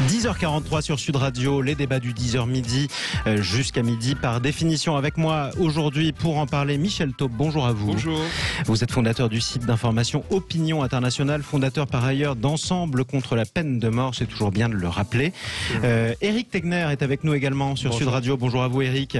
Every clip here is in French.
10h43 sur Sud Radio, les débats du 10h midi jusqu'à midi par définition. Avec moi aujourd'hui pour en parler, Michel Taube, bonjour à vous. Bonjour. Vous êtes fondateur du site d'information Opinion Internationale, fondateur par ailleurs d'Ensemble contre la peine de mort, c'est toujours bien de le rappeler. Éric Tegner est avec nous également sur Sud Radio. Bonjour à vous Éric.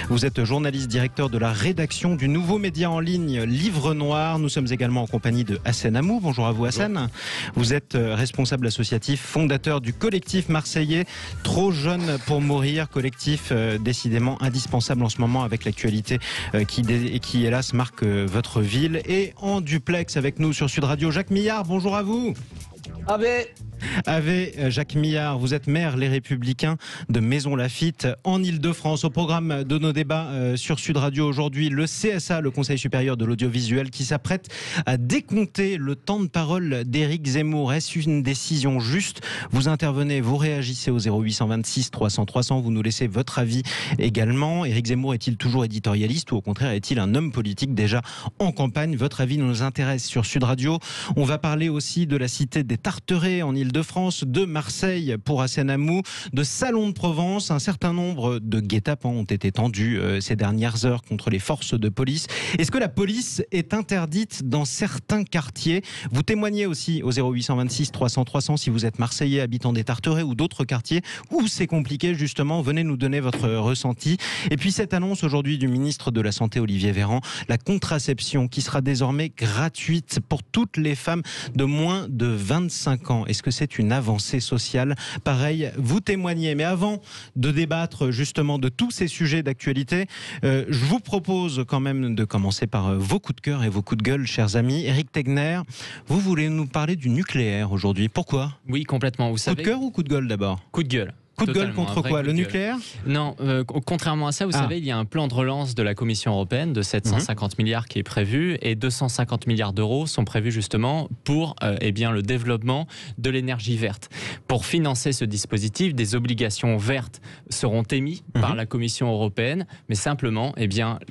Vous êtes journaliste, directeur de la rédaction du nouveau média en ligne Livre Noir. Nous sommes également en compagnie de Hassen Amou. Bonjour à vous Hassen. Vous êtes responsable associatif, fondateur du collectif marseillais Trop jeune pour mourir, collectif décidément indispensable en ce moment avec l'actualité qui hélas marque votre ville. Et en duplex avec nous sur Sud Radio, Jacques Millard, bonjour à vous. Ave Jacques Millard, vous êtes maire Les Républicains de Maisons-Laffitte en Ile-de-France. Au programme de nos débats sur Sud Radio aujourd'hui, le CSA, le Conseil supérieur de l'audiovisuel, qui s'apprête à décompter le temps de parole d'Éric Zemmour. Est-ce une décision juste? Vous intervenez, vous réagissez au 0826 300 300, vous nous laissez votre avis également. Éric Zemmour est-il toujours éditorialiste ou au contraire est-il un homme politique déjà en campagne? Votre avis nous intéresse sur Sud Radio. On va parler aussi de la cité des Tarterets en Ile-de-France, de Marseille pour Hassen Amou, de Salon de Provence. Un certain nombre de guet-apens ont été tendus ces dernières heures contre les forces de police. Est-ce que la police est interdite dans certains quartiers? Vous témoignez aussi au 0826 300 300 si vous êtes Marseillais, habitant des Tarterets ou d'autres quartiers où c'est compliqué justement. Venez nous donner votre ressenti. Et puis cette annonce aujourd'hui du ministre de la Santé Olivier Véran, la contraception qui sera désormais gratuite pour toutes les femmes de moins de 25 ans. Est-ce que c'est une avancée sociale? Pareil, vous témoignez. Mais avant de débattre justement de tous ces sujets d'actualité, je vous propose quand même de commencer par vos coups de cœur et vos coups de gueule, chers amis. Éric Tegner, vous voulez nous parler du nucléaire aujourd'hui. Pourquoi? Oui, complètement. Vous savez... Coup de cœur ou coup de gueule d'abord? Coup de gueule. Coup de gueule contre quoi? Le nucléaire? Non, contrairement à ça, vous savez, il y a un plan de relance de la Commission européenne de 750 milliards qui est prévu et 250 milliards d'euros sont prévus justement pour le développement de l'énergie verte. Pour financer ce dispositif, des obligations vertes seront émises par la Commission européenne, mais simplement,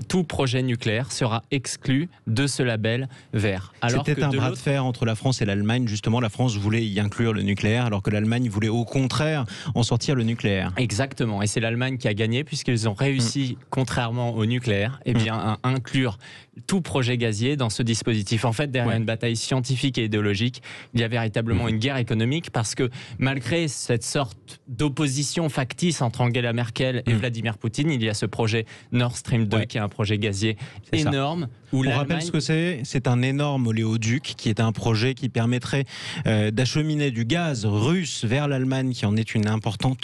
tout projet nucléaire sera exclu de ce label vert. C'était un bras de fer entre la France et l'Allemagne. Justement, la France voulait y inclure le nucléaire, alors que l'Allemagne voulait au contraire en sortir le nucléaire. Exactement, et c'est l'Allemagne qui a gagné puisqu'ils ont réussi, contrairement au nucléaire, à inclure tout projet gazier dans ce dispositif. En fait, derrière une bataille scientifique et idéologique, il y a véritablement une guerre économique parce que malgré cette sorte d'opposition factice entre Angela Merkel et Vladimir Poutine, il y a ce projet Nord Stream 2 qui est un projet gazier énorme. On rappelle ce que c'est. C'est un énorme oléoduc qui est un projet qui permettrait d'acheminer du gaz russe vers l'Allemagne qui en est une importante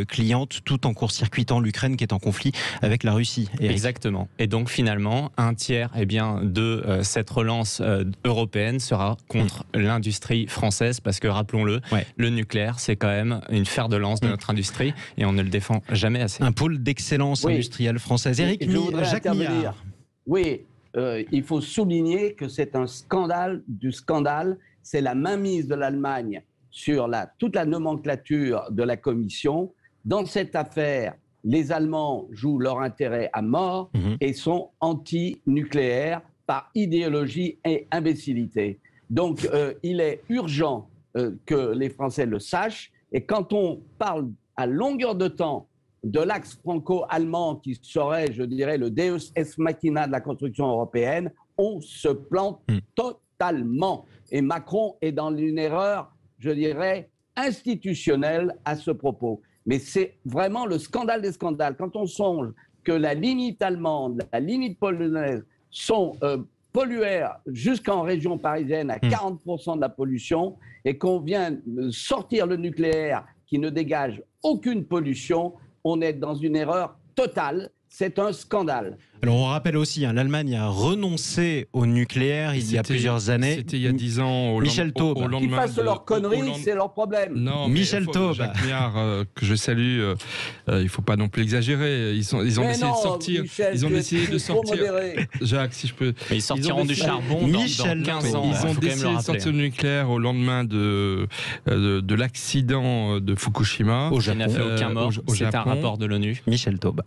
cliente tout en court-circuitant l'Ukraine qui est en conflit avec la Russie. Éric. Exactement. Et donc finalement, un tiers de cette relance européenne sera contre l'industrie française parce que rappelons-le, le nucléaire c'est quand même une fer de lance de notre industrie et on ne le défend jamais assez. Un pôle d'excellence industrielle française. Éric, Jacques Millard. Oui. Il faut souligner que c'est un scandale du scandale. C'est la mainmise de l'Allemagne sur toute la nomenclature de la Commission. Dans cette affaire, les Allemands jouent leur intérêt à mort et sont anti-nucléaires par idéologie et imbécilité. Donc, il est urgent que les Français le sachent. Et quand on parle à longueur de temps de l'axe franco-allemand qui serait, je dirais, le Deus ex machina de la construction européenne, on se plante totalement. Et Macron est dans une erreur, je dirais, institutionnelle à ce propos. Mais c'est vraiment le scandale des scandales. Quand on songe que la limite allemande, la limite polonaise sont polluaires jusqu'en région parisienne à 40% de la pollution et qu'on vient sortir le nucléaire qui ne dégage aucune pollution, on est dans une erreur totale. C'est un scandale. Alors on rappelle aussi, l'Allemagne a renoncé au nucléaire il y a plusieurs années. C'était il y a 10 ans. Michel Taube. Qu'ils fassent leurs conneries, c'est leur problème. Non, Michel Taube. Jacques Millard, que je salue, il ne faut pas non plus exagérer. Ils ont décidé de sortir. Michel, ils ont décidé de sortir. Jacques, si je peux. Mais ils sortiront du charbon dans 15 ans. Ils ont décidé de sortir du nucléaire au lendemain de l'accident de Fukushima. Au Japon. Il n'a fait aucun mort. C'est un rapport de l'ONU. Michel Taube.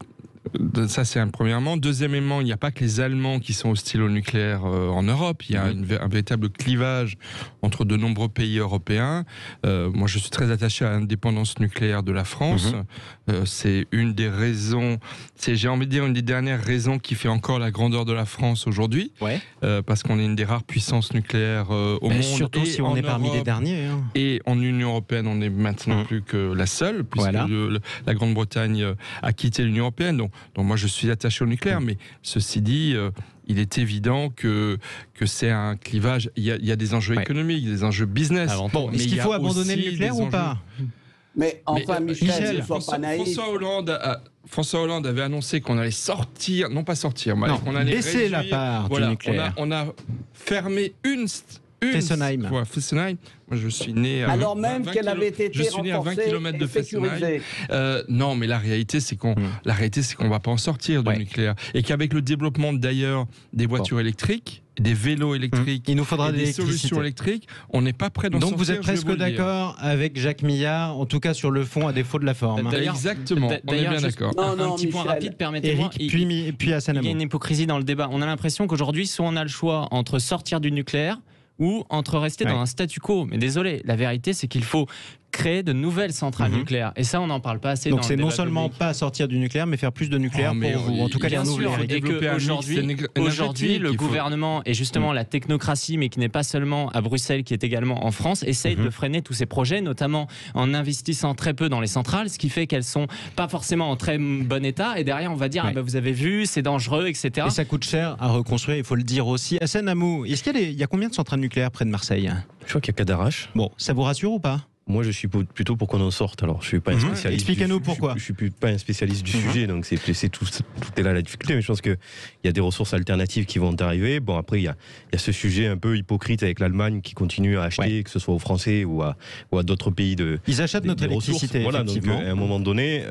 Ça, c'est premièrement. Deuxièmement, il n'y a pas que les Allemands qui sont hostiles au nucléaire en Europe. Il y a un véritable clivage entre de nombreux pays européens. Moi, je suis très attaché à l'indépendance nucléaire de la France. C'est une des raisons, j'ai envie de dire, une des dernières raisons qui fait encore la grandeur de la France aujourd'hui. Ouais. Parce qu'on est une des rares puissances nucléaires au monde. Surtout si on est parmi les derniers. Hein. Et en Union européenne, on n'est maintenant plus que la seule, puisque la Grande-Bretagne a quitté l'Union européenne. Donc moi, je suis attaché au nucléaire. Mais ceci dit, il est évident que c'est un clivage. Il y a des enjeux économiques, des enjeux business. Bon, est-ce qu'il faut abandonner le nucléaire ou pas ? Mais enfin, Michel, ne sois pas naïf. François Hollande avait annoncé qu'on allait sortir, non pas sortir, mais qu'on allait baisser la part du nucléaire. On a fermé une Fessenheim. Fessenheim. Moi, je suis né à alors même qu'elle avait été je suis né à 20 km de Fessenheim. Non, mais la réalité, c'est qu'on va pas en sortir du nucléaire. Et qu'avec le développement d'ailleurs des voitures électriques, des vélos électriques, il nous faudra des solutions électriques, on n'est pas prêt d'en sortir. Donc vous êtes presque d'accord avec Jacques Millard, en tout cas sur le fond, à défaut de la forme. Exactement, on est bien d'accord. Un petit point rapide, permettez-moi. Eric, puis Hassan Amou. Il y a une hypocrisie dans le débat. On a l'impression qu'aujourd'hui, soit on a le choix entre sortir du nucléaire ou entre rester dans un statu quo. Mais désolé, la vérité, c'est qu'il faut créer de nouvelles centrales nucléaires. Et ça, on n'en parle pas assez. Donc c'est non seulement pas sortir du nucléaire, mais faire plus de nucléaire pour vous. En tout cas, bien sûr. Et qu'aujourd'hui, le gouvernement et justement la technocratie, mais qui n'est pas seulement à Bruxelles, qui est également en France, essaye de freiner tous ces projets, notamment en investissant très peu dans les centrales, ce qui fait qu'elles sont pas forcément en très bon état. Et derrière, on va dire, vous avez vu, c'est dangereux, etc. Et ça coûte cher à reconstruire, il faut le dire aussi. Hassan Amou, il y a combien de centrales nucléaires près de Marseille ? Je crois qu'il y a Cadarache. Bon, ça vous rassure ou pas ? Moi, je suis plutôt pour qu'on en sorte. Alors, je suis pas un spécialiste. Expliquez-nous pourquoi. Je suis pas un spécialiste du sujet, donc tout est là la difficulté. Mais je pense qu'il y a des ressources alternatives qui vont arriver. Bon, après, il y a ce sujet un peu hypocrite avec l'Allemagne qui continue à acheter, que ce soit aux Français ou à d'autres pays Ils achètent notre électricité. Voilà, donc à un moment donné,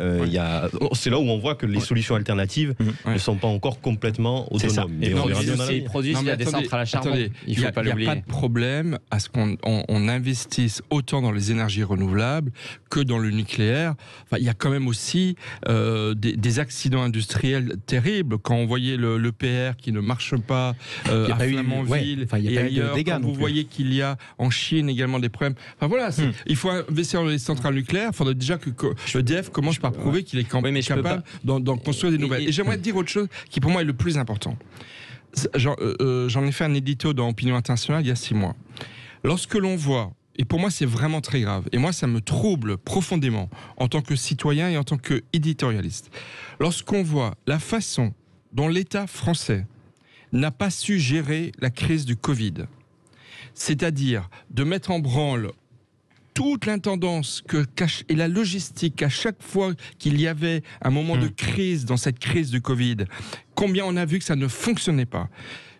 c'est là où on voit que les solutions alternatives ne sont pas encore complètement autonomes. Et ils produisent il y a des centrales à charbon. Il faut pas l'oublier. Il n'y a pas de problème à ce qu'on investisse autant dans les énergies renouvelables que dans le nucléaire. Enfin, il y a quand même aussi des accidents industriels terribles. Quand on voyait l'EPR qui ne marche pas à Flamanville et ailleurs, quand vous voyez qu'il y a en Chine également des problèmes. Enfin voilà, il faut investir dans les centrales nucléaires. Il faudrait déjà que EDF commence par prouver qu'il est capable d'en construire des nouvelles. Et j'aimerais dire autre chose qui pour moi est le plus important. J'en ai fait un édito dans Opinion Internationale il y a 6 mois. Lorsque l'on voit, et pour moi c'est vraiment très grave, et moi ça me trouble profondément en tant que citoyen et en tant qu'éditorialiste, lorsqu'on voit la façon dont l'État français n'a pas su gérer la crise du Covid, c'est-à-dire de mettre en branle toute l'intendance et la logistique à chaque fois qu'il y avait un moment de crise dans cette crise du Covid, combien on a vu que ça ne fonctionnait pas.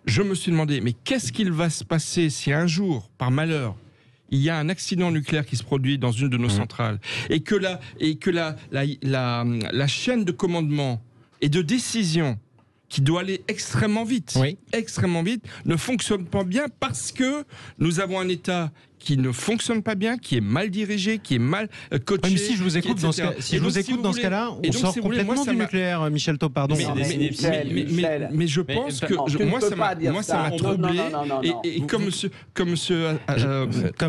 Je me suis demandé, mais qu'est-ce qu'il va se passer si un jour, par malheur, il y a un accident nucléaire qui se produit dans une de nos centrales et que la chaîne de commandement et de décision qui doit aller extrêmement vite, ne fonctionne pas bien parce que nous avons un État qui ne fonctionne pas bien, qui est mal dirigé, qui est mal coaché. Mais si je vous écoute dans ce cas-là, on sort complètement du nucléaire, Michel Taube, pardon. Mais je pense que moi ça m'a troublé. Et comme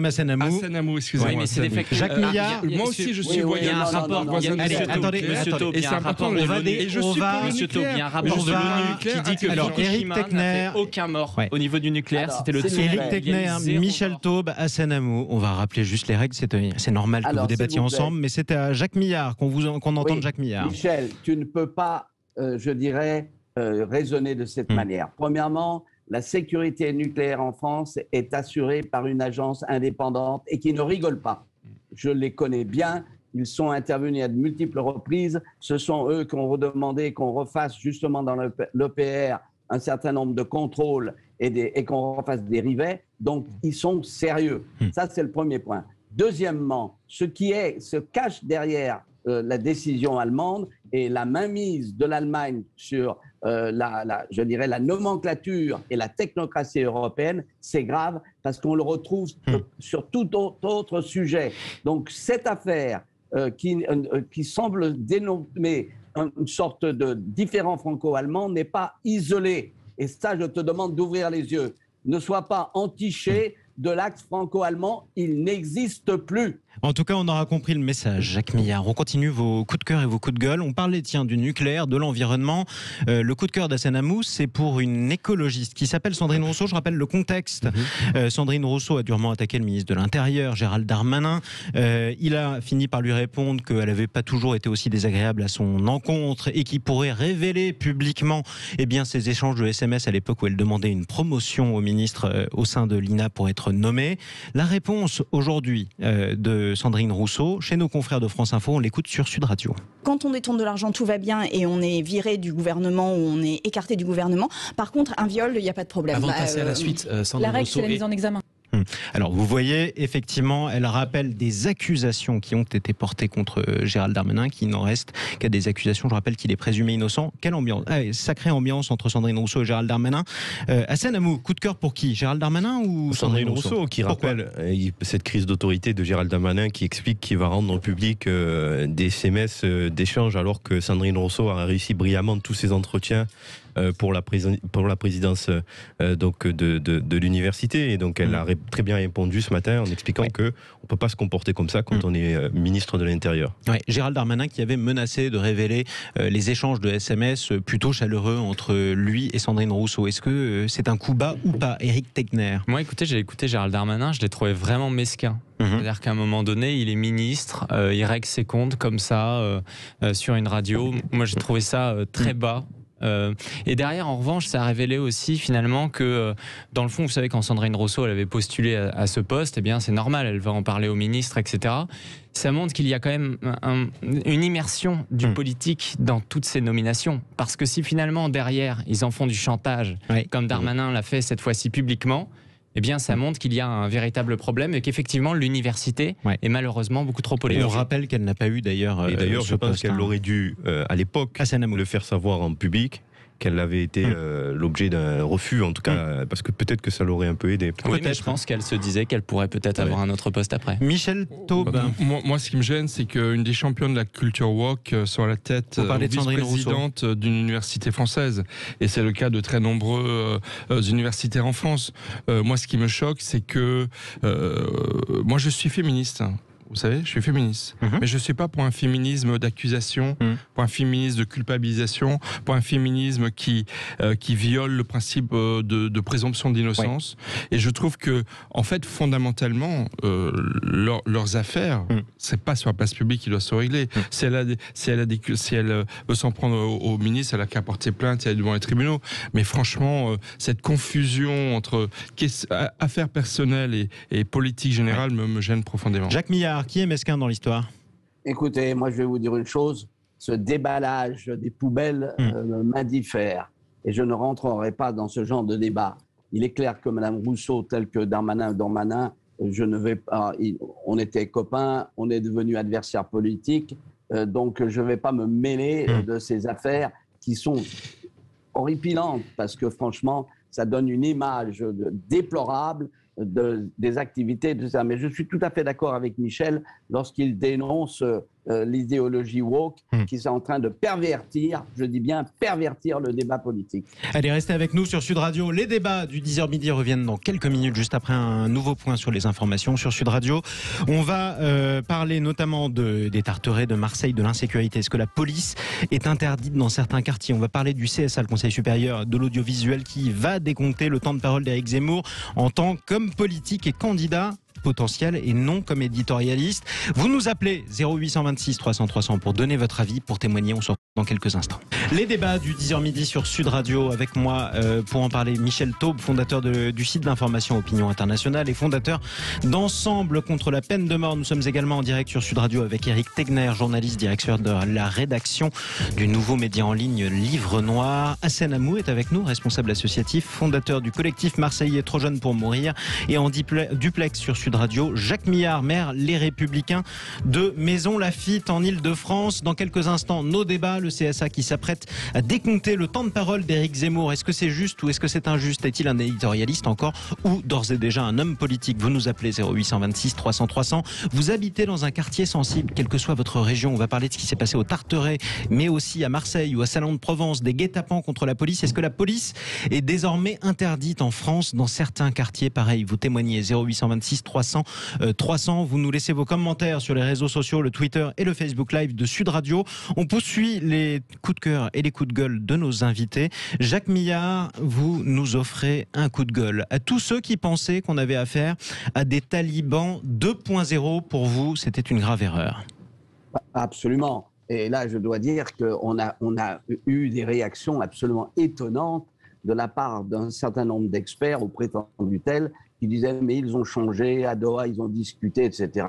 Hassan Amou, excusez-moi. Jacques Millard. Moi aussi je suis voyant. Attendez, il y a un rapport de l'ONU. Et je suis pour le nucléaire. Il y a un rapport de l'ONU qui dit que Fukushima n'a fait aucun mort au niveau du nucléaire. C'était le Éric Techner, Michel Taube, Hassan Amou, on va rappeler juste les règles, c'est normal que vous débattiez ensemble, mais c'était à Jacques Millard qu'on entende Jacques Millard. Michel, tu ne peux pas, je dirais, raisonner de cette manière. Premièrement, la sécurité nucléaire en France est assurée par une agence indépendante et qui ne rigole pas. Je les connais bien, ils sont intervenus à de multiples reprises, ce sont eux qui ont redemandé qu'on refasse justement dans l'EPR un certain nombre de contrôles et qu'on refasse des rivets. Donc, ils sont sérieux. Ça, c'est le premier point. Deuxièmement, ce qui se cache derrière la décision allemande et la mainmise de l'Allemagne sur je dirais, la nomenclature et la technocratie européenne, c'est grave parce qu'on le retrouve sur tout autre sujet. Donc, cette affaire qui semble dénommer une sorte de différend franco-allemand n'est pas isolé. Et ça, je te demande d'ouvrir les yeux. Ne sois pas entiché de l'axe franco-allemand, il n'existe plus. En tout cas, on aura compris le message, Jacques Millard. On continue vos coups de cœur et vos coups de gueule. On parlait, du nucléaire, de l'environnement. Le coup de cœur d'Hassan Hamous, c'est pour une écologiste qui s'appelle Sandrine Rousseau. Je rappelle le contexte. Sandrine Rousseau a durement attaqué le ministre de l'Intérieur, Gérald Darmanin. Il a fini par lui répondre qu'elle n'avait pas toujours été aussi désagréable à son encontre et qu'il pourrait révéler publiquement ses échanges de SMS à l'époque où elle demandait une promotion au ministre au sein de l'INA pour être nommé. La réponse aujourd'hui de Sandrine Rousseau, chez nos confrères de France Info, on l'écoute sur Sud Radio. Quand on détourne de l'argent, tout va bien et on est viré du gouvernement ou on est écarté du gouvernement. Par contre, un viol, il n'y a pas de problème. Avant de passer à la suite, Sandrine la règle, Rousseau c'est la mise en examen. Alors vous voyez, effectivement, elle rappelle des accusations qui ont été portées contre Gérald Darmanin, qui n'en reste qu'à des accusations. Je rappelle qu'il est présumé innocent. Quelle ambiance, sacrée ambiance entre Sandrine Rousseau et Gérald Darmanin. Hassan Hamous, coup de cœur pour qui? Gérald Darmanin ou Sandrine Rousseau qui rappelle cette crise d'autorité de Gérald Darmanin, qui explique qu'il va rendre public des SMS d'échange, alors que Sandrine Rousseau a réussi brillamment tous ses entretiens pour la présidence donc de l'université, et donc elle a très bien répondu ce matin en expliquant que on peut pas se comporter comme ça quand on est ministre de l'Intérieur. Gérald Darmanin qui avait menacé de révéler les échanges de SMS plutôt chaleureux entre lui et Sandrine Rousseau. Est-ce que c'est un coup bas ou pas, Éric Tegner? Moi, écoutez, j'ai écouté Gérald Darmanin, je l'ai trouvé vraiment mesquin. C'est-à-dire qu'à un moment donné, il est ministre, il règle ses comptes comme ça sur une radio. Moi, j'ai trouvé ça très bas. Et derrière, en revanche, ça a révélé aussi finalement que, dans le fond, vous savez, quand Sandrine Rousseau elle avait postulé à ce poste, c'est normal, elle va en parler au ministre, etc. Ça montre qu'il y a quand même une immersion du politique dans toutes ces nominations. Parce que si finalement, derrière, ils en font du chantage, comme Darmanin l'a fait cette fois-ci publiquement, ça montre qu'il y a un véritable problème et qu'effectivement l'université est malheureusement beaucoup trop polémique. Et on rappelle qu'elle n'a pas eu d'ailleurs. Et d'ailleurs, je pense qu'elle aurait dû à l'époque le faire savoir en public, qu'elle avait été l'objet d'un refus, en tout cas, parce que peut-être que ça l'aurait un peu aidé. Oui, mais je pense qu'elle se disait qu'elle pourrait peut-être avoir un autre poste après. Michel Taube. Moi, ce qui me gêne, c'est qu'une des championnes de la culture woke soit à la tête vice-présidente d'une université française. Et c'est le cas de très nombreux universitaires en France. Moi, ce qui me choque, c'est que moi, je suis féministe. Vous savez, je suis féministe. Mais je ne suis pas pour un féminisme d'accusation, pour un féminisme de culpabilisation, pour un féminisme qui viole le principe de présomption d'innocence. Et je trouve que, en fait, fondamentalement, leurs affaires, c'est pas sur la place publique qu'ils doivent se régler. Si elle veut s'en prendre au ministre, elle a qu'à porter plainte et aller devant les tribunaux. Mais franchement, cette confusion entre affaires personnelles et politique générale me gêne profondément. Jacques Millard, qui est mesquin dans l'histoire? Écoutez, moi je vais vous dire une chose, ce déballage des poubelles m'indiffère et je ne rentrerai pas dans ce genre de débat. Il est clair que Mme Rousseau, telle que Darmanin, je ne vais pas, on était copains, on est devenus adversaires politiques, donc je ne vais pas me mêler de ces affaires qui sont horripilantes parce que franchement, ça donne une image déplorable des activités de ça. Mais je suis tout à fait d'accord avec Michel lorsqu'il dénonce l'idéologie woke qui est en train de pervertir, je dis bien pervertir le débat politique. Allez, restez avec nous sur Sud Radio. Les débats du 10h midi reviennent dans quelques minutes, juste après un nouveau point sur les informations sur Sud Radio. On va parler notamment des Tarterets, de Marseille, de l'insécurité. Est-ce que la police est interdite dans certains quartiers? On va parler du CSA, le Conseil supérieur de l'audiovisuel, qui va décompter le temps de parole d'Éric Zemmour en tant qu'homme politique et candidat potentiel et non comme éditorialiste. Vous nous appelez 0826 300 300 pour donner votre avis, pour témoigner. On se retrouve dans quelques instants. Les débats du 10h midi sur Sud Radio, avec moi pour en parler, Michel Taube, fondateur du site d'information Opinion Internationale et fondateur d'Ensemble contre la peine de mort. Nous sommes également en direct sur Sud Radio avec Éric Tegner, journaliste, directeur de la rédaction du nouveau média en ligne Livre Noir. Hassan Hamous est avec nous, responsable associatif, fondateur du collectif marseillais Trop jeune pour mourir, et en duplex sur Sud Sud Radio. Jacques Millard, maire Les Républicains de Maisons-Laffitte en Ile-de-France. Dans quelques instants, nos débats, le CSA qui s'apprête à décompter le temps de parole d'Éric Zemmour. Est-ce que c'est juste ou est-ce que c'est injuste? Est-il un éditorialiste encore ou d'ores et déjà un homme politique? Vous nous appelez 0826 300 300. Vous habitez dans un quartier sensible, quelle que soit votre région. On va parler de ce qui s'est passé au Tarteret, mais aussi à Marseille ou à Salon de Provence, des guet-apens contre la police. Est-ce que la police est désormais interdite en France dans certains quartiers? Pareil, vous témoignez 0826 300 300. Vous nous laissez vos commentaires sur les réseaux sociaux, le Twitter et le Facebook Live de Sud Radio. On poursuit les coups de cœur et les coups de gueule de nos invités. Jacques Millard, vous nous offrez un coup de gueule à tous ceux qui pensaient qu'on avait affaire à des talibans 2.0. Pour vous, c'était une grave erreur. Absolument. Et là, je dois dire qu'on a eu des réactions absolument étonnantes de la part d'un certain nombre d'experts ou prétendus tels qui disaient mais ils ont changé, à Doha ils ont discuté, etc.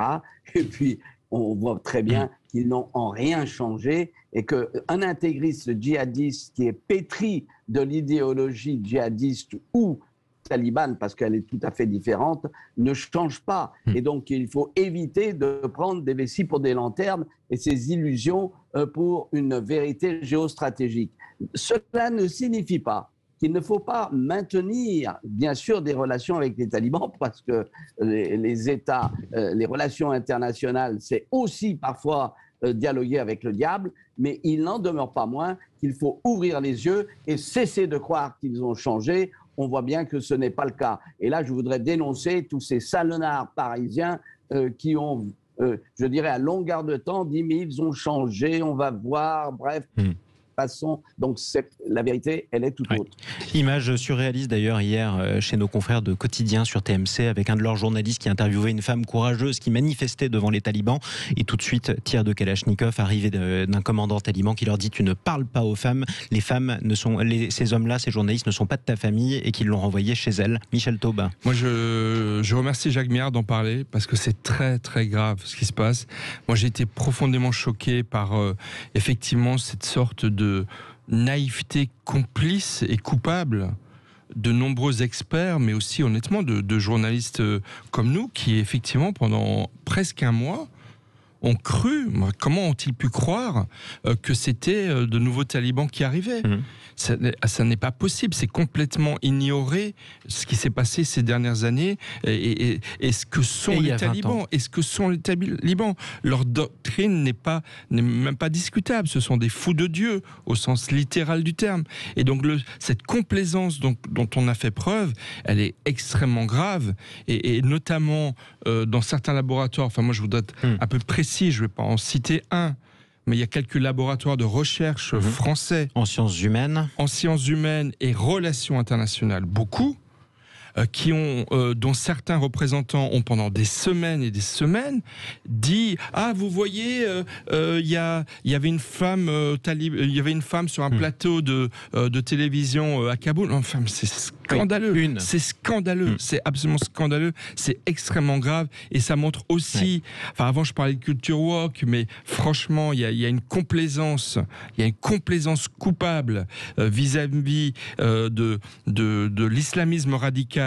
Et puis on voit très bien qu'ils n'ont en rien changé et qu'un intégriste djihadiste qui est pétri de l'idéologie djihadiste ou talibane, parce qu'elle est tout à fait différente, ne change pas. Et donc, il faut éviter de prendre des vessies pour des lanternes et ces illusions pour une vérité géostratégique. Cela ne signifie pas qu'il ne faut pas maintenir, bien sûr, des relations avec les talibans, parce que les États, les relations internationales, c'est aussi parfois dialoguer avec le diable, mais il n'en demeure pas moins qu'il faut ouvrir les yeux et cesser de croire qu'ils ont changé. On voit bien que ce n'est pas le cas. Et là, je voudrais dénoncer tous ces salonnards parisiens qui ont, je dirais, à longueur de temps, dit mais ils ont changé, on va voir, bref. Donc la vérité, elle est tout autre. Image surréaliste d'ailleurs hier chez nos confrères de Quotidien sur TMC avec un de leurs journalistes qui interviewait une femme courageuse qui manifestait devant les talibans et tout de suite tir de Kalachnikov arrivé d'un commandant taliban qui leur dit tu ne parles pas aux femmes, les femmes ne sont, ces hommes-là, ces journalistes ne sont pas de ta famille et qu'ils l'ont renvoyé chez elles. Michel Taube. Moi je remercie Jacques Millard d'en parler parce que c'est très très grave ce qui se passe. Moi j'ai été profondément choqué par effectivement cette sorte de naïveté complice et coupable de nombreux experts, mais aussi honnêtement de journalistes comme nous, qui effectivement pendant presque un mois ont cru, comment ont-ils pu croire que c'était de nouveaux talibans qui arrivaient? Ça n'est pas possible, c'est complètement ignorer ce qui s'est passé ces dernières années et ce que sont les talibans. Et ce que sont les talibans. Leur doctrine n'est même pas discutable, ce sont des fous de Dieu au sens littéral du terme. Et donc cette complaisance dont on a fait preuve, elle est extrêmement grave et notamment dans certains laboratoires, enfin moi je voudrais être un peu précis, je ne vais pas en citer un, mais il y a quelques laboratoires de recherche français en sciences humaines et relations internationales, beaucoup, dont certains représentants ont pendant des semaines et des semaines dit vous voyez il y avait une femme sur un plateau de télévision à Kaboul. Enfin c'est scandaleux, c'est scandaleux, c'est absolument scandaleux, c'est extrêmement grave et ça montre aussi enfin avant je parlais de culture woke, mais franchement il y a une complaisance coupable vis-à-vis de l'islamisme radical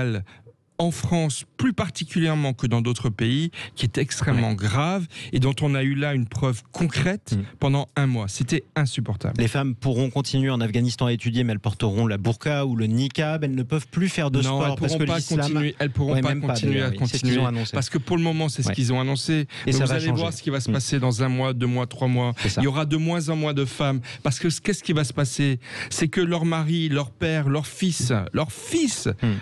en France, plus particulièrement que dans d'autres pays, qui est extrêmement grave et dont on a eu là une preuve concrète pendant un mois. C'était insupportable. Les femmes pourront continuer en Afghanistan à étudier, mais elles porteront la burqa ou le niqab. Elles ne peuvent plus faire de sport parce que l'islam... Elles pourront pas continuer à continuer. Parce que pour le moment, c'est ce qu'ils ont annoncé. Et vous allez voir ce qui va se passer dans 1 mois, 2 mois, 3 mois. Il y aura de moins en moins de femmes. Parce que qu'est-ce qui va se passer? C'est que leur mari, leur père, leur fils,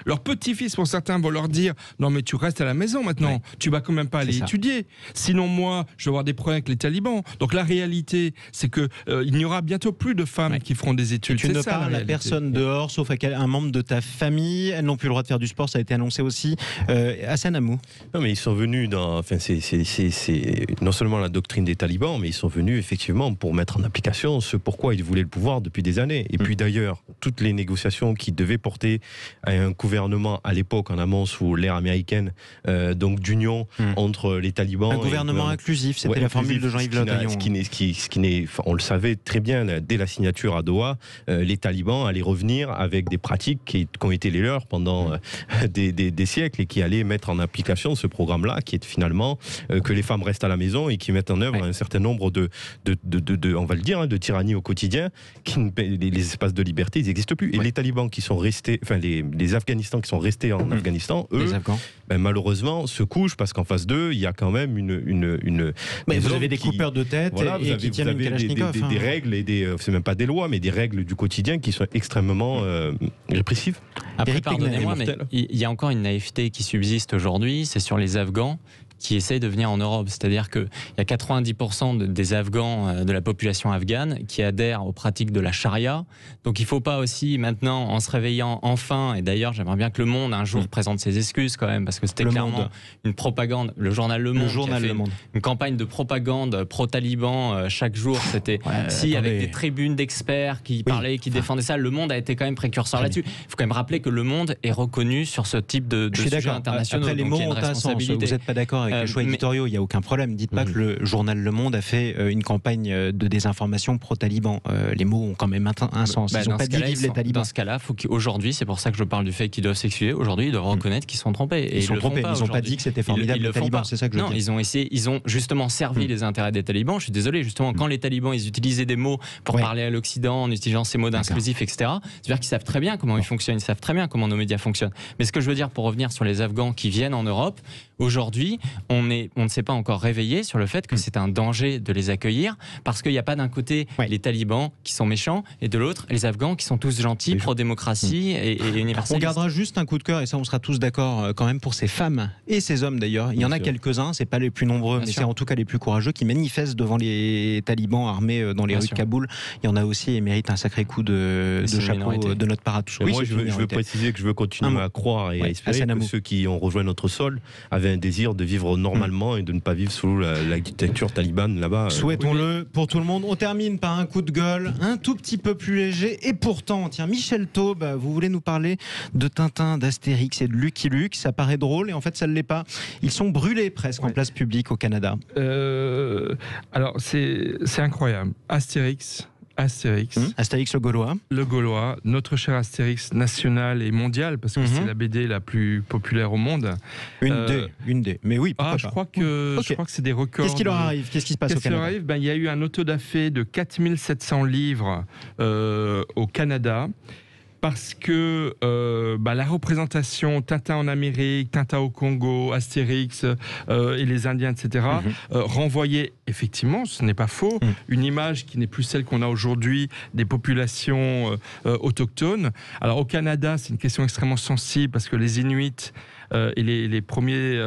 leur petit-fils pour certains vont leur dire non mais tu restes à la maison maintenant, tu vas quand même pas aller étudier, sinon moi je vais avoir des problèmes avec les talibans. Donc la réalité c'est que il n'y aura bientôt plus de femmes qui feront des études. Tu ne parles à personne dehors sauf à un membre de ta famille, elles n'ont plus le droit de faire du sport, ça a été annoncé aussi. Hassan Amou. Non mais ils sont venus c'est non seulement la doctrine des talibans, mais ils sont venus effectivement pour mettre en application ce pourquoi ils voulaient le pouvoir depuis des années. Et puis d'ailleurs toutes les négociations qui devaient porter à un gouvernement à l'époque en amont notamment sous l'ère américaine, donc d'union entre les talibans. Un gouvernement inclusif, c'était la formule de Jean-Yves Le Drian. On le savait très bien dès la signature à Doha, les talibans allaient revenir avec des pratiques qui ont été les leurs pendant des siècles et qui allaient mettre en application ce programme-là, qui est finalement que les femmes restent à la maison et qui mettent en œuvre un certain nombre de on va le dire, de tyrannie au quotidien, les espaces de liberté, ils n'existent plus. Et les talibans qui sont restés, enfin les Afghanistans qui sont restés en Afghanistan, eux, malheureusement, se couchent parce qu'en face d'eux, il y a quand même vous avez des coupeurs de tête et qui tiennent une Kalachnikov. Des règles et c'est même pas des lois, mais des règles du quotidien qui sont extrêmement répressives. Après, pardonnez-moi, mais il y a encore une naïveté qui subsiste aujourd'hui, c'est sur les Afghans qui essayent de venir en Europe. C'est-à-dire qu'il y a 90% des Afghans, de la population afghane, qui adhèrent aux pratiques de la charia. Donc il ne faut pas aussi maintenant, en se réveillant enfin, et d'ailleurs j'aimerais bien que Le Monde un jour présente ses excuses quand même, parce que c'était clairement une propagande, le journal Le Monde, une campagne de propagande pro-taliban chaque jour, c'était avec des tribunes d'experts qui parlaient, qui défendaient ça. Le Monde a été quand même précurseur là-dessus. Il faut quand même rappeler que Le Monde est reconnu sur ce type de sujets internationaux. Après, les mots ont un sens. Vous n'êtes pas d'accord avec les choix éditoriaux, il n'y a aucun problème. Dites pas que le journal Le Monde a fait une campagne de désinformation pro-taliban. Les mots ont quand même un sens. Ils n'ont pas dit vive les talibans. Dans ce cas-là, faut qu'aujourd'hui, c'est pour ça que je parle du fait qu'ils doivent s'excuser. Aujourd'hui, ils doivent reconnaître qu'ils sont trompés. Et ils sont trompés. Ils n'ont pas dit que c'était formidable les talibans. C'est ça que je veux dire. Ils ont essayé. Ils ont justement servi les intérêts des talibans. Je suis désolé. Justement, quand les talibans ils utilisaient des mots pour parler à l'Occident en utilisant ces mots d'inclusif, etc. C'est-à-dire qu'ils savent très bien comment ils fonctionnent. Ils savent très bien comment nos médias fonctionnent. Mais ce que je veux dire pour revenir sur les Afghans qui viennent en Europe, aujourd'hui, on ne s'est pas encore réveillé sur le fait que c'est un danger de les accueillir, parce qu'il n'y a pas d'un côté les talibans qui sont méchants et de l'autre les Afghans qui sont tous gentils, pro-démocratie et universalistes. On gardera juste un coup de cœur, et ça on sera tous d'accord quand même, pour ces femmes et ces hommes d'ailleurs. Il y en a quelques-uns, c'est pas les plus nombreux, mais c'est en tout cas les plus courageux, qui manifestent devant les talibans armés dans les rues de Kaboul. Il y en a aussi et méritent un sacré coup de chapeau de notre part à tous. Moi je veux préciser que je veux continuer à croire et à espérer que ceux qui ont rejoint notre sol avaient un désir de vivre normalement et de ne pas vivre sous la dictature talibane là-bas. Souhaitons-le pour tout le monde. On termine par un coup de gueule un tout petit peu plus léger, et pourtant, tiens, Michel Taube, vous voulez nous parler de Tintin, d'Astérix et de Lucky Luke. Ça paraît drôle et en fait ça ne l'est pas. Ils sont brûlés presque en place publique au Canada. Alors c'est incroyable. Astérix le Gaulois. Le Gaulois, notre cher Astérix national et mondial, parce que c'est la BD la plus populaire au monde. Une des. Mais oui, pourquoi pas. Je crois que c'est des records. Qu'est-ce qui leur arrive ? Qu'est-ce qui se passe au Canada ? Il y a eu un autodafé de 4700 livres au Canada. Parce que la représentation Tintin en Amérique, Tintin au Congo, Astérix et les Indiens, etc., renvoyait effectivement, ce n'est pas faux, une image qui n'est plus celle qu'on a aujourd'hui des populations autochtones. Alors au Canada, c'est une question extrêmement sensible parce que les Inuits et les premiers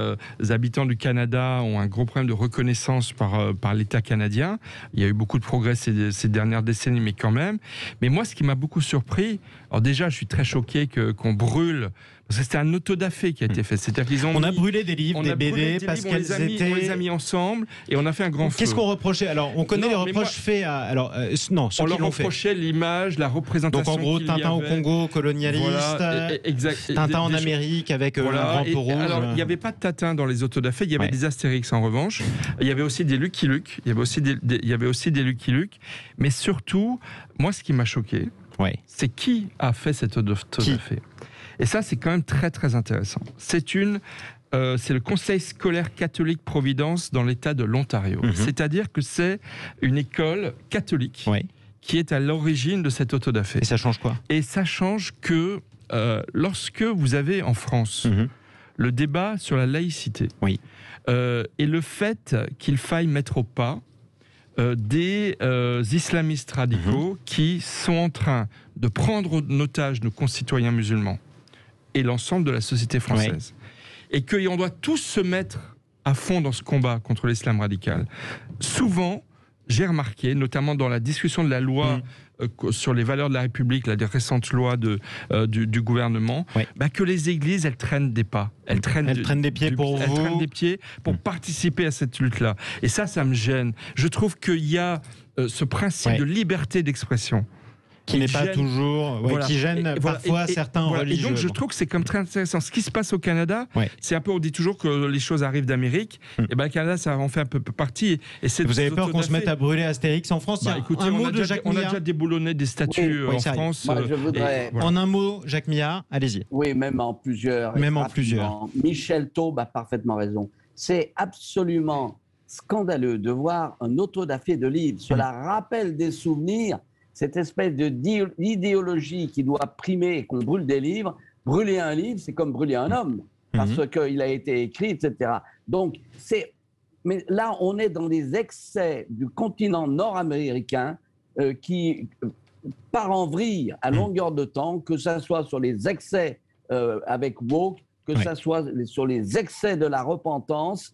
habitants du Canada ont un gros problème de reconnaissance par l'État canadien. Il y a eu beaucoup de progrès ces dernières décennies, mais quand même. Mais moi, ce qui m'a beaucoup surpris, alors déjà, je suis très choqué qu'on brûle, parce que c'était un autodafé qui a été fait. C'est-à-dire on a brûlé des livres, des BD, parce qu'elles étaient... On les a mis ensemble et on a fait un grand feu. Qu'est-ce qu'on reprochait ? Alors, on connaît les reproches faits à... Alors, non, ceux on qui leur l'ont fait. reprochait l'image, la représentation. Donc, en gros, Tintin au Congo, colonialiste, Tintin en Amérique avec un grand peau rouge. Alors, il n'y avait pas de Tintin dans les autodafés, il y avait des Astérix en revanche. Il y avait aussi des Lucky Luke, il y avait aussi des Lucky Luke. Mais surtout, moi, ce qui m'a choqué, c'est qui a fait cet autodafé. Et ça, c'est quand même très, très intéressant. C'est le Conseil scolaire catholique Providence dans l'État de l'Ontario. C'est-à-dire que c'est une école catholique qui est à l'origine de cet autodafé. Et ça change quoi ? Et ça change que lorsque vous avez en France le débat sur la laïcité et le fait qu'il faille mettre au pas des islamistes radicaux qui sont en train de prendre en otage nos concitoyens musulmans et l'ensemble de la société française. Et qu'on doit tous se mettre à fond dans ce combat contre l'islam radical. Souvent, j'ai remarqué, notamment dans la discussion de la loi sur les valeurs de la République, des récentes lois du gouvernement, que les églises, elles traînent des pas. Elles traînent des pieds pour participer à cette lutte-là. Et ça me gêne. Je trouve qu'il y a ce principe de liberté d'expression qui n'est pas toujours, qui gêne parfois certains religieux. Et donc je trouve que c'est comme très intéressant. Ce qui se passe au Canada, c'est un peu, on dit toujours que les choses arrivent d'Amérique. Et le Canada, ça en fait un peu partie. Et vous avez peur qu'on se mette à brûler Astérix en France? Écoutez, un mot de Jacques on a Millard. déjà déboulonné des statues en France. Moi, je voudrais... En un mot, Jacques Millard, allez-y. Oui, même en plusieurs. Michel Taube a parfaitement raison. C'est absolument scandaleux de voir un autodafé de livres. Cela rappelle des souvenirs, cette espèce d'idéologie qui doit primer et qu'on brûle des livres. Brûler un livre, c'est comme brûler un homme, parce qu'il a été écrit, etc. Donc, mais là, on est dans des excès du continent nord-américain qui part en vrille à longueur de temps, que ce soit sur les excès avec woke, que ce soit sur les excès de la repentance.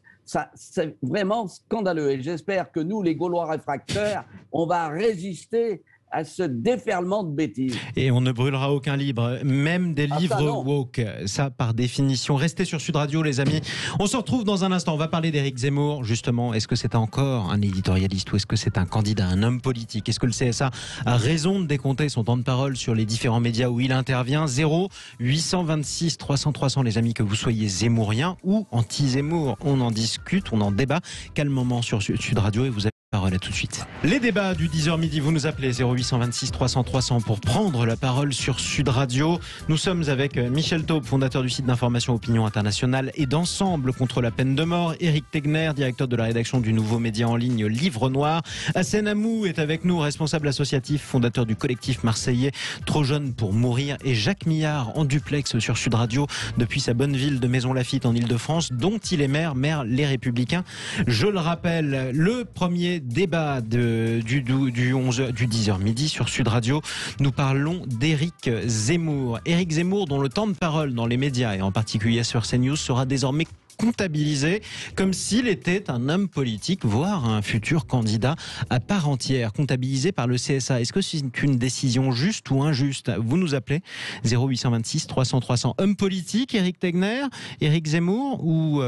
C'est vraiment scandaleux. Et j'espère que nous, les Gaulois réfractaires, on va résister à ce déferlement de bêtises. Et on ne brûlera aucun livre, même des livres woke. Ça, par définition. Restez sur Sud Radio, les amis. On se retrouve dans un instant. On va parler d'Éric Zemmour, justement. Est-ce que c'est encore un éditorialiste ou est-ce que c'est un candidat, un homme politique? Est-ce que le CSA a raison de décompter son temps de parole sur les différents médias où il intervient? 0826 300 300, les amis, que vous soyez zémourien ou anti-Zemmour. On en discute, on en débat calmement sur Sud Radio et vous avez parole. À tout de suite. Les débats du 10h midi, vous nous appelez 0826 300 300 pour prendre la parole sur Sud Radio. Nous sommes avec Michel Taube, fondateur du site d'information Opinion Internationale et d'Ensemble contre la peine de mort. Éric Tegner, directeur de la rédaction du nouveau média en ligne Livre Noir. Hassen Amou est avec nous, responsable associatif, fondateur du collectif marseillais Trop jeune pour mourir. Et Jacques Millard en duplex sur Sud Radio depuis sa bonne ville de Maisons-Laffitte en Ile-de-France, dont il est maire Les Républicains. Je le rappelle, le premier débat du 10h midi sur Sud Radio. Nous parlons d'Éric Zemmour. Éric Zemmour, dont le temps de parole dans les médias et en particulier sur CNews sera désormais comptabilisé comme s'il était un homme politique, voire un futur candidat à part entière, comptabilisé par le CSA. Est-ce que c'est une décision juste ou injuste? Vous nous appelez 0826 300 300. Homme politique, Éric Tegner, Éric Zemmour ou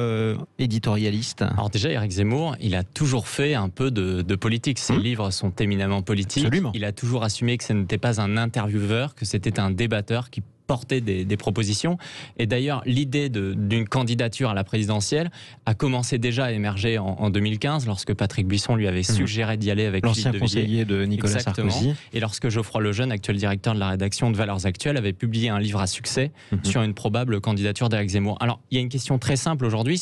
éditorialiste? Alors déjà, Éric Zemmour, il a toujours fait un peu de politique. Ses livres sont éminemment politiques. Absolument. Il a toujours assumé que ce n'était pas un intervieweur, que c'était un débatteur qui porter des propositions. Et d'ailleurs, l'idée d'une candidature à la présidentielle a commencé déjà à émerger en 2015, lorsque Patrick Buisson lui avait suggéré d'y aller avec l'ancien Philippe de Villiers. conseiller de Nicolas Sarkozy. Et lorsque Geoffroy Lejeune, actuel directeur de la rédaction de Valeurs Actuelles, avait publié un livre à succès sur une probable candidature d'Éric Zemmour. Alors, il y a une question très simple aujourd'hui,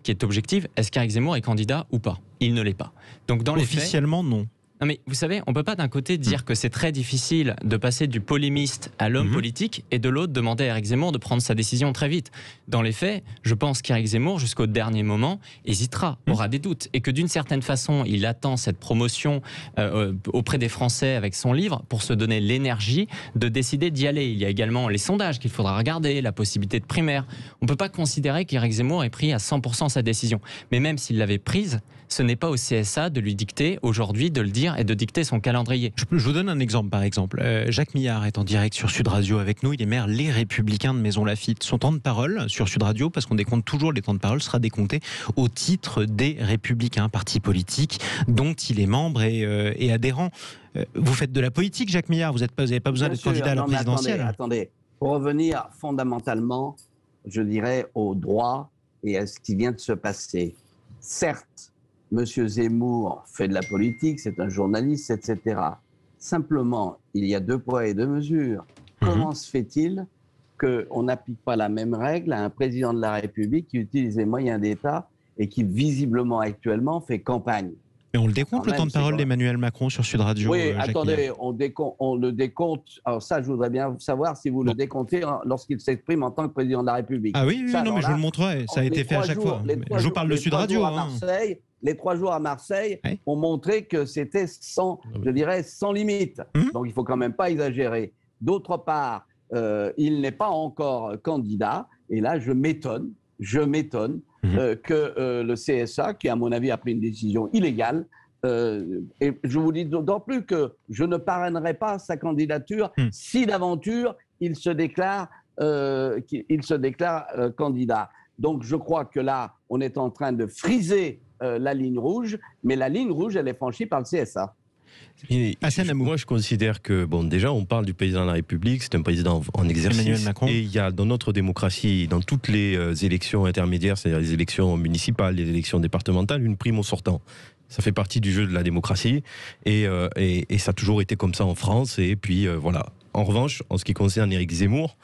qui est objective. Est-ce qu'Éric Zemmour est candidat ou pas? Il ne l'est pas. Donc, dans officiellement, non. Non mais vous savez, on peut pas d'un côté dire que c'est très difficile de passer du polémiste à l'homme politique et de l'autre demander à Éric Zemmour de prendre sa décision très vite. Dans les faits, je pense qu'Éric Zemmour, jusqu'au dernier moment, hésitera, aura des doutes et que d'une certaine façon, il attend cette promotion auprès des Français avec son livre pour se donner l'énergie de décider d'y aller. Il y a également les sondages qu'il faudra regarder, la possibilité de primaire. On peut pas considérer qu'Éric Zemmour ait pris à 100% sa décision. Mais même s'il l'avait prise, ce n'est pas au CSA de lui dicter aujourd'hui, de le dire et de dicter son calendrier. Je vous donne un exemple par exemple. Jacques Millard est en direct sur Sud Radio avec nous. Il est maire Les Républicains de Maisons-Laffitte. Son temps de parole sur Sud Radio, parce qu'on décompte toujours les temps de parole, sera décompté au titre des Républicains, parti politique dont il est membre et adhérent. Vous faites de la politique, Jacques Millard. Vous n'avez pas besoin d'être candidat à la présidentielle. Attendez. Pour revenir fondamentalement, je dirais, au droit et à ce qui vient de se passer. Certes, M. Zemmour fait de la politique, c'est un journaliste, etc. Simplement, il y a deux poids et deux mesures. Comment se fait-il qu'on n'applique pas la même règle à un président de la République qui utilise les moyens d'État et qui visiblement actuellement fait campagne? Mais on le décompte, le temps de parole d'Emmanuel Macron sur Sud Radio. Oui, attendez, on le décompte. Alors ça, je voudrais bien savoir si vous le décomptez lorsqu'il s'exprime en tant que président de la République. Ah oui, non, mais je vous le montrerai. Ça a été fait à chaque fois. Je vous parle de Sud Radio. Les 3 jours à Marseille ont montré que c'était sans limite. Donc il ne faut quand même pas exagérer. D'autre part, il n'est pas encore candidat. Et là, je m'étonne que le CSA, qui à mon avis a pris une décision illégale, et je vous dis d'autant plus que je ne parrainerai pas sa candidature si d'aventure il se déclare candidat. Donc je crois que là, on est en train de friser la ligne rouge, mais la ligne rouge, elle est franchie par le CSA. Moi, je considère que, déjà, on parle du président de la République, c'est un président en exercice. Emmanuel Macron. Et il y a dans notre démocratie, dans toutes les élections intermédiaires, c'est-à-dire les élections municipales, les élections départementales, une prime au sortant. Ça fait partie du jeu de la démocratie et ça a toujours été comme ça en France. Et puis voilà. En revanche, en ce qui concerne Éric Zemmour,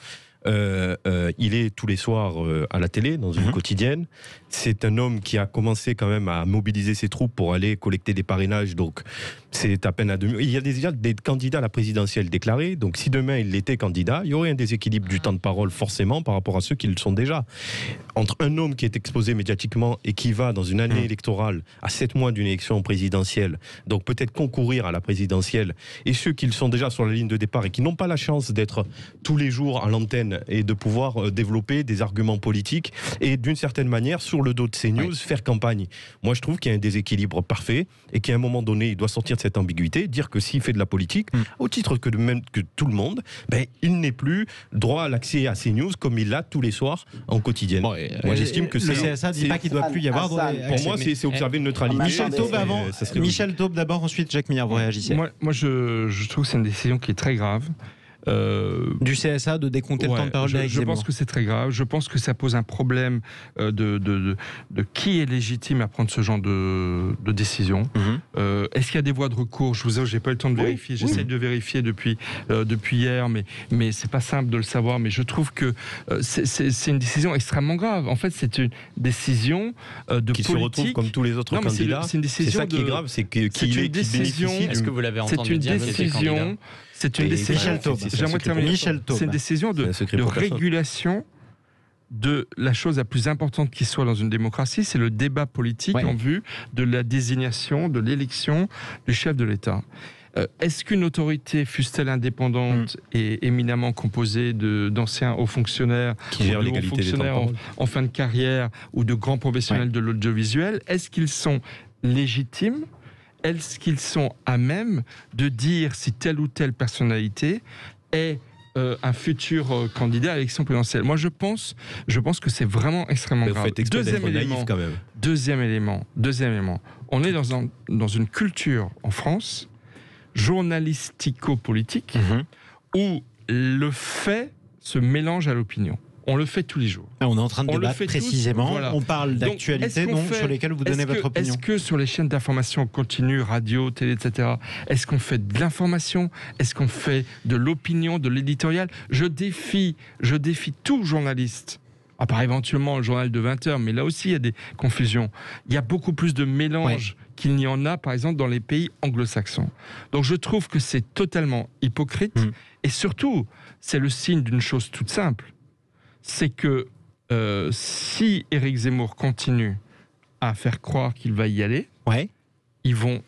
il est tous les soirs à la télé, dans une quotidienne. C'est un homme qui a commencé quand même à mobiliser ses troupes pour aller collecter des parrainages. Donc, c'est à peine à demi. Il y a déjà des candidats à la présidentielle déclarés. Donc, si demain il était candidat, il y aurait un déséquilibre du temps de parole forcément par rapport à ceux qui le sont déjà. Entre un homme qui est exposé médiatiquement et qui va dans une année électorale à 7 mois d'une élection présidentielle, donc peut-être concourir à la présidentielle, et ceux qui le sont déjà sur la ligne de départ et qui n'ont pas la chance d'être tous les jours à l'antenne et de pouvoir développer des arguments politiques et d'une certaine manière sur le dos de CNews faire campagne. Moi je trouve qu'il y a un déséquilibre parfait et qu'à un moment donné il doit sortir de cette ambiguïté, dire que s'il fait de la politique au titre que tout le monde, il n'est plus droit à l'accès à CNews comme il l'a tous les soirs en quotidienne. Moi j'estime que le CSA dit pas qu'il doit plus y avoir. Pour moi c'est observer une neutralité. Michel Taube d'abord, ensuite Jacques Millard, vous réagissez. Moi je trouve que c'est une décision qui est très grave. Du CSA de décompter le temps de parole d'Éric Zemmour. Je pense que c'est très grave. Je pense que ça pose un problème de qui est légitime à prendre ce genre de décision. Est-ce qu'il y a des voies de recours? Je vous avoue, j'ai pas eu le temps de vérifier. J'essaie de vérifier depuis hier, mais c'est pas simple de le savoir. Mais je trouve que c'est une décision extrêmement grave. En fait, c'est une décision de qui politique. se retrouve comme tous les autres candidats. C'est une décision. C'est ça qui est grave, c'est qu'il bénéficie. Est-ce que vous l'avez entendu dire? C'est une décision. J'aimerais terminer. C'est une décision de régulation de la chose la plus importante qui soit dans une démocratie, c'est le débat politique en vue de la désignation, de l'élection du chef de l'État. Est-ce qu'une autorité, fût-elle indépendante et éminemment composée d'anciens hauts fonctionnaires, qui gèrent l'égalité des temps en fin de carrière ou de grands professionnels de l'audiovisuel, est-ce qu'ils sont légitimes? Est-ce qu'ils sont à même de dire si telle ou telle personnalité est un futur candidat à l'élection présidentielle? Moi, je pense que c'est vraiment extrêmement grave. Deuxième élément. On est dans une culture en France journalistico-politique où le fait se mélange à l'opinion. On le fait tous les jours. On est en train de débattre précisément. Voilà. On parle d'actualités sur lesquelles vous donnez votre opinion. Est-ce que sur les chaînes d'information continue, radio, télé, etc., est-ce qu'on fait de l'information? Est-ce qu'on fait de l'opinion, de l'éditorial? Je défie tout journaliste, à part éventuellement le journal de 20h, mais là aussi il y a des confusions. Il y a beaucoup plus de mélange qu'il n'y en a, par exemple, dans les pays anglo-saxons. Donc je trouve que c'est totalement hypocrite. Et surtout, c'est le signe d'une chose toute simple. C'est que si Éric Zemmour continue à faire croire qu'il va y aller, ils vont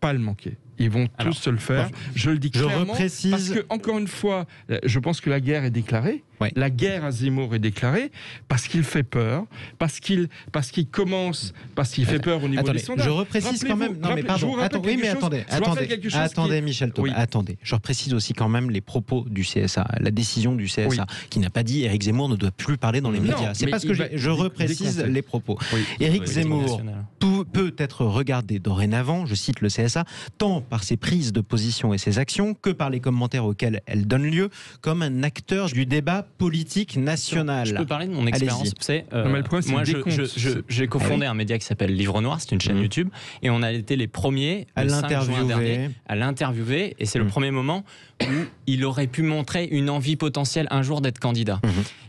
pas le manquer. Ils vont tous se le faire. Je le dis clairement, parce que, encore une fois, je pense que la guerre est déclarée. La guerre à Zemmour est déclarée parce qu'il fait peur, parce qu'il fait peur au niveau des sondages. Je reprécise quand même. Non, mais pardon. Attendez, Michel Taube. Attendez. Je reprécise aussi quand même les propos du CSA, la décision du CSA, qui n'a pas dit Éric Zemmour ne doit plus parler dans les médias. C'est parce que je reprécise les propos. Éric Zemmour peut être regardé dorénavant, je cite le CSA, tant par ses prises de position et ses actions que par les commentaires auxquels elles donnent lieu, comme un acteur du débat politique national. Je peux parler de mon expérience. Vous savez, moi, j'ai cofondé un média qui s'appelle Livre Noir, c'est une chaîne YouTube, et on a été les premiers à l'interviewer, et c'est le premier moment où il aurait pu montrer une envie potentielle un jour d'être candidat.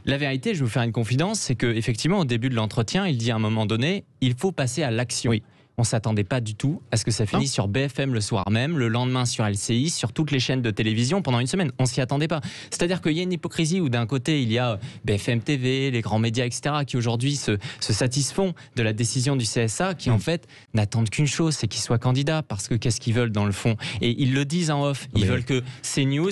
La vérité, je vais vous faire une confidence, c'est qu'effectivement, au début de l'entretien, il dit à un moment donné, il faut passer à l'action. On ne s'attendait pas du tout à ce que ça finisse sur BFM le soir même, le lendemain sur LCI, sur toutes les chaînes de télévision pendant une semaine. On ne s'y attendait pas. C'est-à-dire qu'il y a une hypocrisie où d'un côté, il y a BFM TV, les grands médias, etc., qui aujourd'hui se satisfont de la décision du CSA, qui en fait n'attendent qu'une chose, c'est qu'il soit candidat, parce que qu'est-ce qu'ils veulent dans le fond? Et ils le disent en off, ils veulent que CNews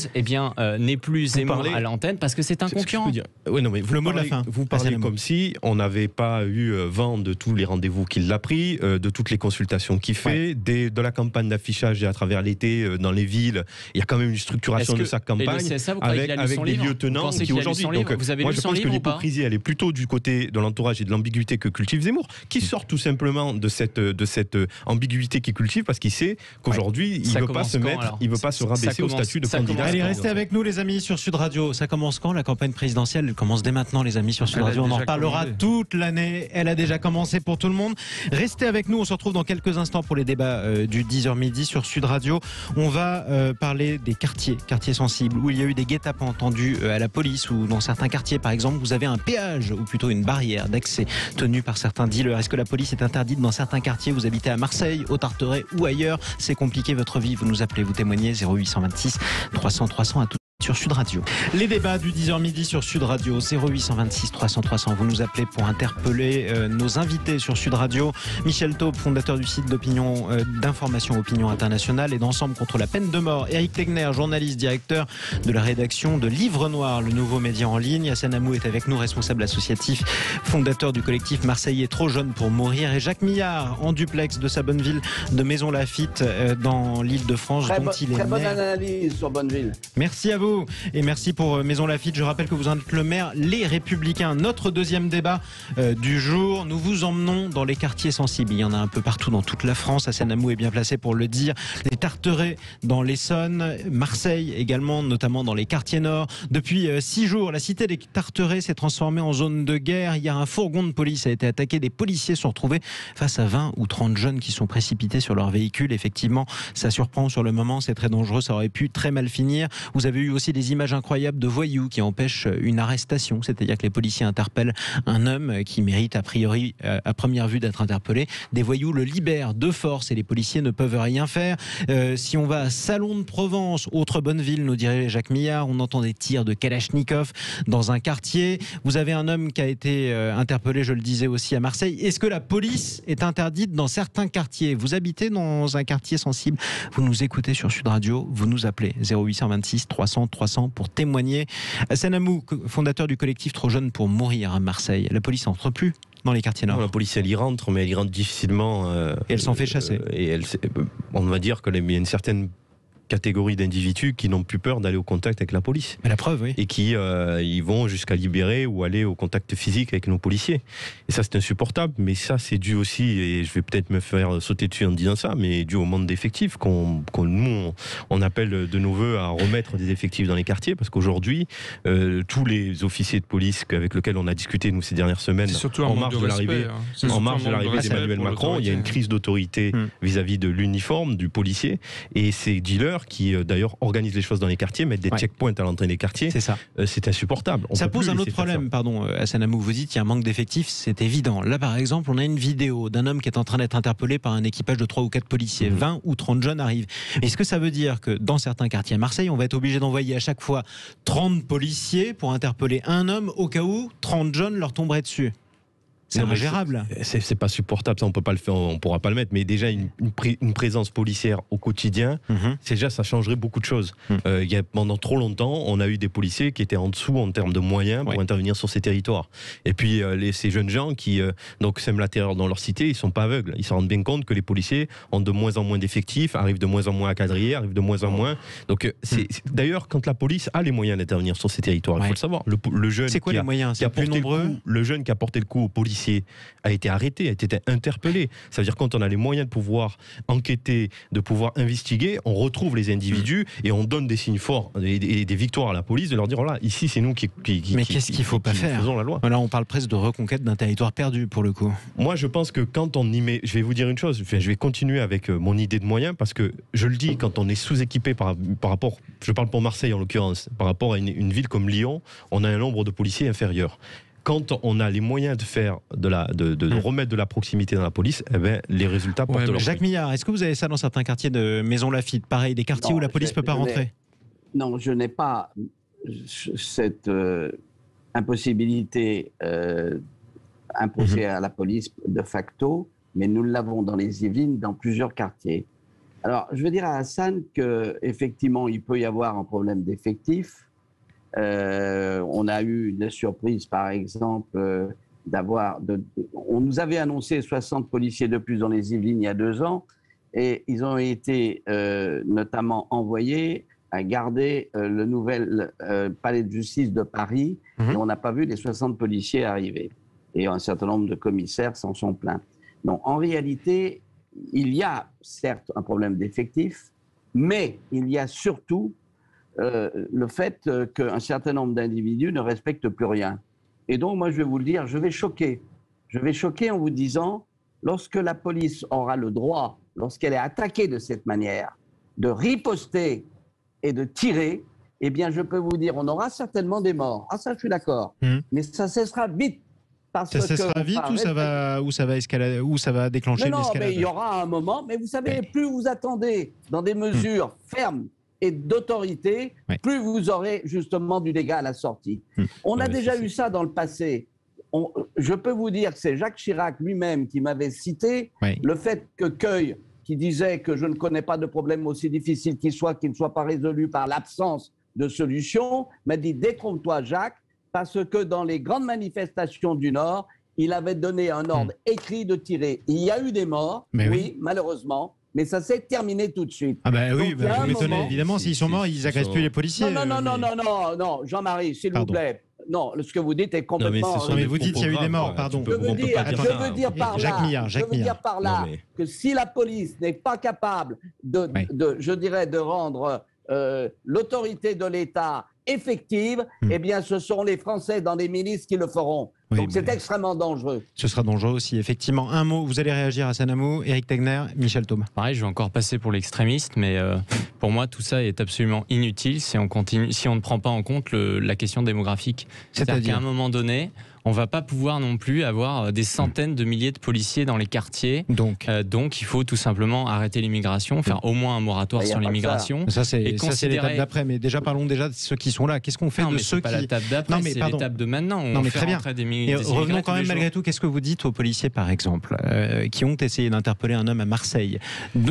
n'ait plus Zemmour à l'antenne, parce que c'est un concurrent. Vous parlez comme si on n'avait pas eu vent de tous les rendez-vous qu'il a pris, de toutes les consultations qu'il fait, de la campagne d'affichage et à travers l'été dans les villes. Il y a quand même une structuration de sa campagne avec des lieutenants qui aujourd'hui. Donc, moi, je pense que l'hypocrisie, elle est plutôt du côté de l'entourage et de l'ambiguïté que cultive Zemmour, qui sort tout simplement de cette ambiguïté qu'il cultive parce qu'il sait qu'aujourd'hui, il ne veut pas se mettre, il veut pas se rabaisser au statut de candidat. Allez, restez avec nous, les amis, sur Sud Radio. Ça commence quand la campagne présidentielle? Elle commence dès maintenant, les amis, sur Sud Radio. On en reparlera toute l'année. Elle a déjà commencé pour tout le monde. Restez avec nous. On se retrouve dans quelques instants pour les débats du 10h midi sur Sud Radio. On va parler des quartiers sensibles où il y a eu des guet-apens entendus à la police ou dans certains quartiers, par exemple, vous avez un péage ou plutôt une barrière d'accès tenue par certains dealers. Est-ce que la police est interdite dans certains quartiers? Vous habitez à Marseille, au Tarteret ou ailleurs? C'est compliqué votre vie. Vous nous appelez, vous témoignez 0826 300 300 à tout sur Sud Radio. Les débats du 10h midi sur Sud Radio, 0826 300 300. Vous nous appelez pour interpeller nos invités sur Sud Radio. Michel Taube, fondateur du site d'opinion, d'information Opinion Internationale et d'Ensemble contre la peine de mort. Éric Tegner, journaliste, directeur de la rédaction de Livre Noir, le nouveau média en ligne. Hassan Amou est avec nous, responsable associatif, fondateur du collectif Marseillais Trop Jeune pour Mourir. Et Jacques Millard, en duplex de sa Bonneville de Maison Lafitte dans l'Île-de-France. Très bonne analyse sur Bonneville. Merci à vous. Et merci pour Maison Lafitte. Je rappelle que vous en êtes le maire, Les Républicains. Notre deuxième débat du jour. Nous vous emmenons dans les quartiers sensibles. Il y en a un peu partout dans toute la France. Hassan Amou est bien placé pour le dire. Les Tarterets dans l'Essonne, Marseille également, notamment dans les quartiers nord. Depuis 6 jours, la cité des Tarterets s'est transformée en zone de guerre. Hier, un fourgon de police a été attaqué. Des policiers sont retrouvés face à 20 ou 30 jeunes qui sont précipités sur leur véhicule. Effectivement, ça surprend sur le moment. C'est très dangereux. Ça aurait pu très mal finir. Vous avez eu aussi des images incroyables de voyous qui empêchent une arrestation, c'est-à-dire que les policiers interpellent un homme qui mérite a priori à première vue d'être interpellé. Des voyous le libèrent de force et les policiers ne peuvent rien faire. Si on va à Salon de Provence, autre Bonneville, nous dirait Jacques Millard, on entend des tirs de Kalachnikov dans un quartier. Vous avez un homme qui a été interpellé, je le disais aussi à Marseille. Est-ce que la police est interdite dans certains quartiers? Vous habitez dans un quartier sensible, vous nous écoutez sur Sud Radio, vous nous appelez 0826 300 300 pour témoigner. Hassan Amou, fondateur du collectif Trop Jeune pour Mourir à Marseille. La police n'entre plus dans les quartiers nord. Non, la police, elle y rentre, mais elle y rentre difficilement. Et elle s'en fait chasser. Et on va dire qu'il y a une certaine catégorie d'individus qui n'ont plus peur d'aller au contact avec la police. Mais la preuve, oui. Et qui ils vont jusqu'à libérer ou aller au contact physique avec nos policiers. Et ça, c'est insupportable. Mais ça, c'est dû aussi, et je vais peut-être me faire sauter dessus en disant ça, mais dû au manque d'effectifs nous, on appelle de nos voeux à remettre des effectifs dans les quartiers, parce qu'aujourd'hui, tous les officiers de police avec lesquels on a discuté, nous, ces dernières semaines, en marge de l'arrivée d'Emmanuel Macron, il y a une crise d'autorité vis-à-vis de l'uniforme, du policier, et ces dealers qui d'ailleurs organisent les choses dans les quartiers, mettent des checkpoints à l'entrée des quartiers. C'est ça. C'est insupportable. Ça pose un autre problème, pardon, Hassan Amou, vous dites qu'il y a un manque d'effectifs, c'est évident. Là, par exemple, on a une vidéo d'un homme qui est en train d'être interpellé par un équipage de 3 ou 4 policiers. 20 ou 30 jeunes arrivent. Est-ce que ça veut dire que dans certains quartiers à Marseille, on va être obligé d'envoyer à chaque fois 30 policiers pour interpeller un homme au cas où 30 jeunes leur tomberaient dessus? C'est ingérable. C'est pas supportable, ça on peut pas le faire, on pourra pas le mettre. Mais déjà une présence policière au quotidien, déjà ça changerait beaucoup de choses. Pendant trop longtemps, on a eu des policiers qui étaient en dessous en termes de moyens pour intervenir sur ces territoires. Et puis ces jeunes gens qui donc sèment la terreur dans leur cité, ils sont pas aveugles. Ils se rendent bien compte que les policiers ont de moins en moins d'effectifs, arrivent de moins en moins à quadriller, arrivent de moins en moins. Donc d'ailleurs quand la police a les moyens d'intervenir sur ces territoires, il faut le savoir. Le jeune c'est quoi les moyens? C'est plus nombreux. Le jeune qui a porté le coup aux policiers a été arrêté, a été interpellé. Ça veut dire quand on a les moyens de pouvoir enquêter, de pouvoir investiguer, on retrouve les individus et on donne des signes forts et des victoires à la police, de leur dire voilà, ici c'est nous qui mais qu'est-ce qu'il faut pas faire? Faisons la loi. Voilà, on parle presque de reconquête d'un territoire perdu pour le coup. Moi je pense que quand on y met, je vais vous dire une chose, je vais continuer avec mon idée de moyens parce que je le dis, quand on est sous-équipé par rapport, je parle pour Marseille en l'occurrence, par rapport à une ville comme Lyon, on a un nombre de policiers inférieur. Quand on a les moyens de faire de remettre de la proximité dans la police, eh ben, les résultats portent leur Jacques Millard, est-ce que vous avez ça dans certains quartiers de Maison Lafitte? Pareil, des quartiers où la police ne peut pas rentrer? Non, je n'ai pas cette impossibilité imposée à la police de facto, mais nous l'avons dans les Yvelines, dans plusieurs quartiers. Alors, je veux dire à Hassan qu'effectivement, il peut y avoir un problème d'effectifs. On a eu des surprises, par exemple, On nous avait annoncé 60 policiers de plus dans les Yvelines il y a 2 ans, et ils ont été notamment envoyés à garder le nouvel palais de justice de Paris, et on n'a pas vu les 60 policiers arriver. Et un certain nombre de commissaires s'en sont plaints. Donc, en réalité, il y a certes un problème d'effectifs, mais il y a surtout le fait qu'un certain nombre d'individus ne respectent plus rien. Et donc, moi, je vais vous le dire, je vais choquer. Je vais choquer en vous disant, lorsque la police aura le droit, lorsqu'elle est attaquée de cette manière, de riposter et de tirer, eh bien, je peux vous dire, on aura certainement des morts. Ah, ça, je suis d'accord. Mais ça cessera vite. Ça cessera vite ou ça va escalader, ou ça va déclencher une escalade? Mais il y aura un moment, mais vous savez, plus vous attendez dans des mesures fermes et d'autorité, plus vous aurez justement du dégât à la sortie. On a déjà eu ça dans le passé. Je peux vous dire que c'est Jacques Chirac lui-même qui m'avait cité le fait que Queuille, qui disait que je ne connais pas de problème aussi difficile qu'il soit, qui ne soit pas résolu par l'absence de solution, m'a dit détrompe-toi Jacques, parce que dans les grandes manifestations du Nord, il avait donné un ordre écrit de tirer. Il y a eu des morts, oui, malheureusement, mais ça s'est terminé tout de suite. Ah bah oui, vous m'étonnez, évidemment, s'ils sont morts, ils agressent plus les policiers. Non, Jean-Marie, s'il vous plaît. Non, ce que vous dites est complètement... Non, mais vous dites qu'il y a eu des morts, pardon. Je veux dire par là que si la police n'est pas capable de rendre l'autorité de l'État effective, eh bien ce sont les Français dans les milices qui le feront. Donc c'est extrêmement dangereux. Ce sera dangereux aussi, effectivement. Un mot, vous allez réagir à Sanamou, Éric Tegner, Michel Taube. Pareil, je vais encore passer pour l'extrémiste, mais pour moi tout ça est absolument inutile si on ne prend pas en compte la question démographique. C'est-à-dire qu'à un moment donné, on ne va pas pouvoir non plus avoir des centaines de milliers de policiers dans les quartiers. Donc il faut tout simplement arrêter l'immigration, faire au moins un moratoire sur l'immigration. Ça, c'est l'étape d'après. Mais déjà, parlons déjà de ceux qui sont là. Qu'est-ce qu'on fait de ceux qui... pas l'étape d'après, c'est l'étape de maintenant. On très bien. Et revenons quand même malgré tout, qu'est-ce que vous dites aux policiers, par exemple, qui ont essayé d'interpeller un homme à Marseille,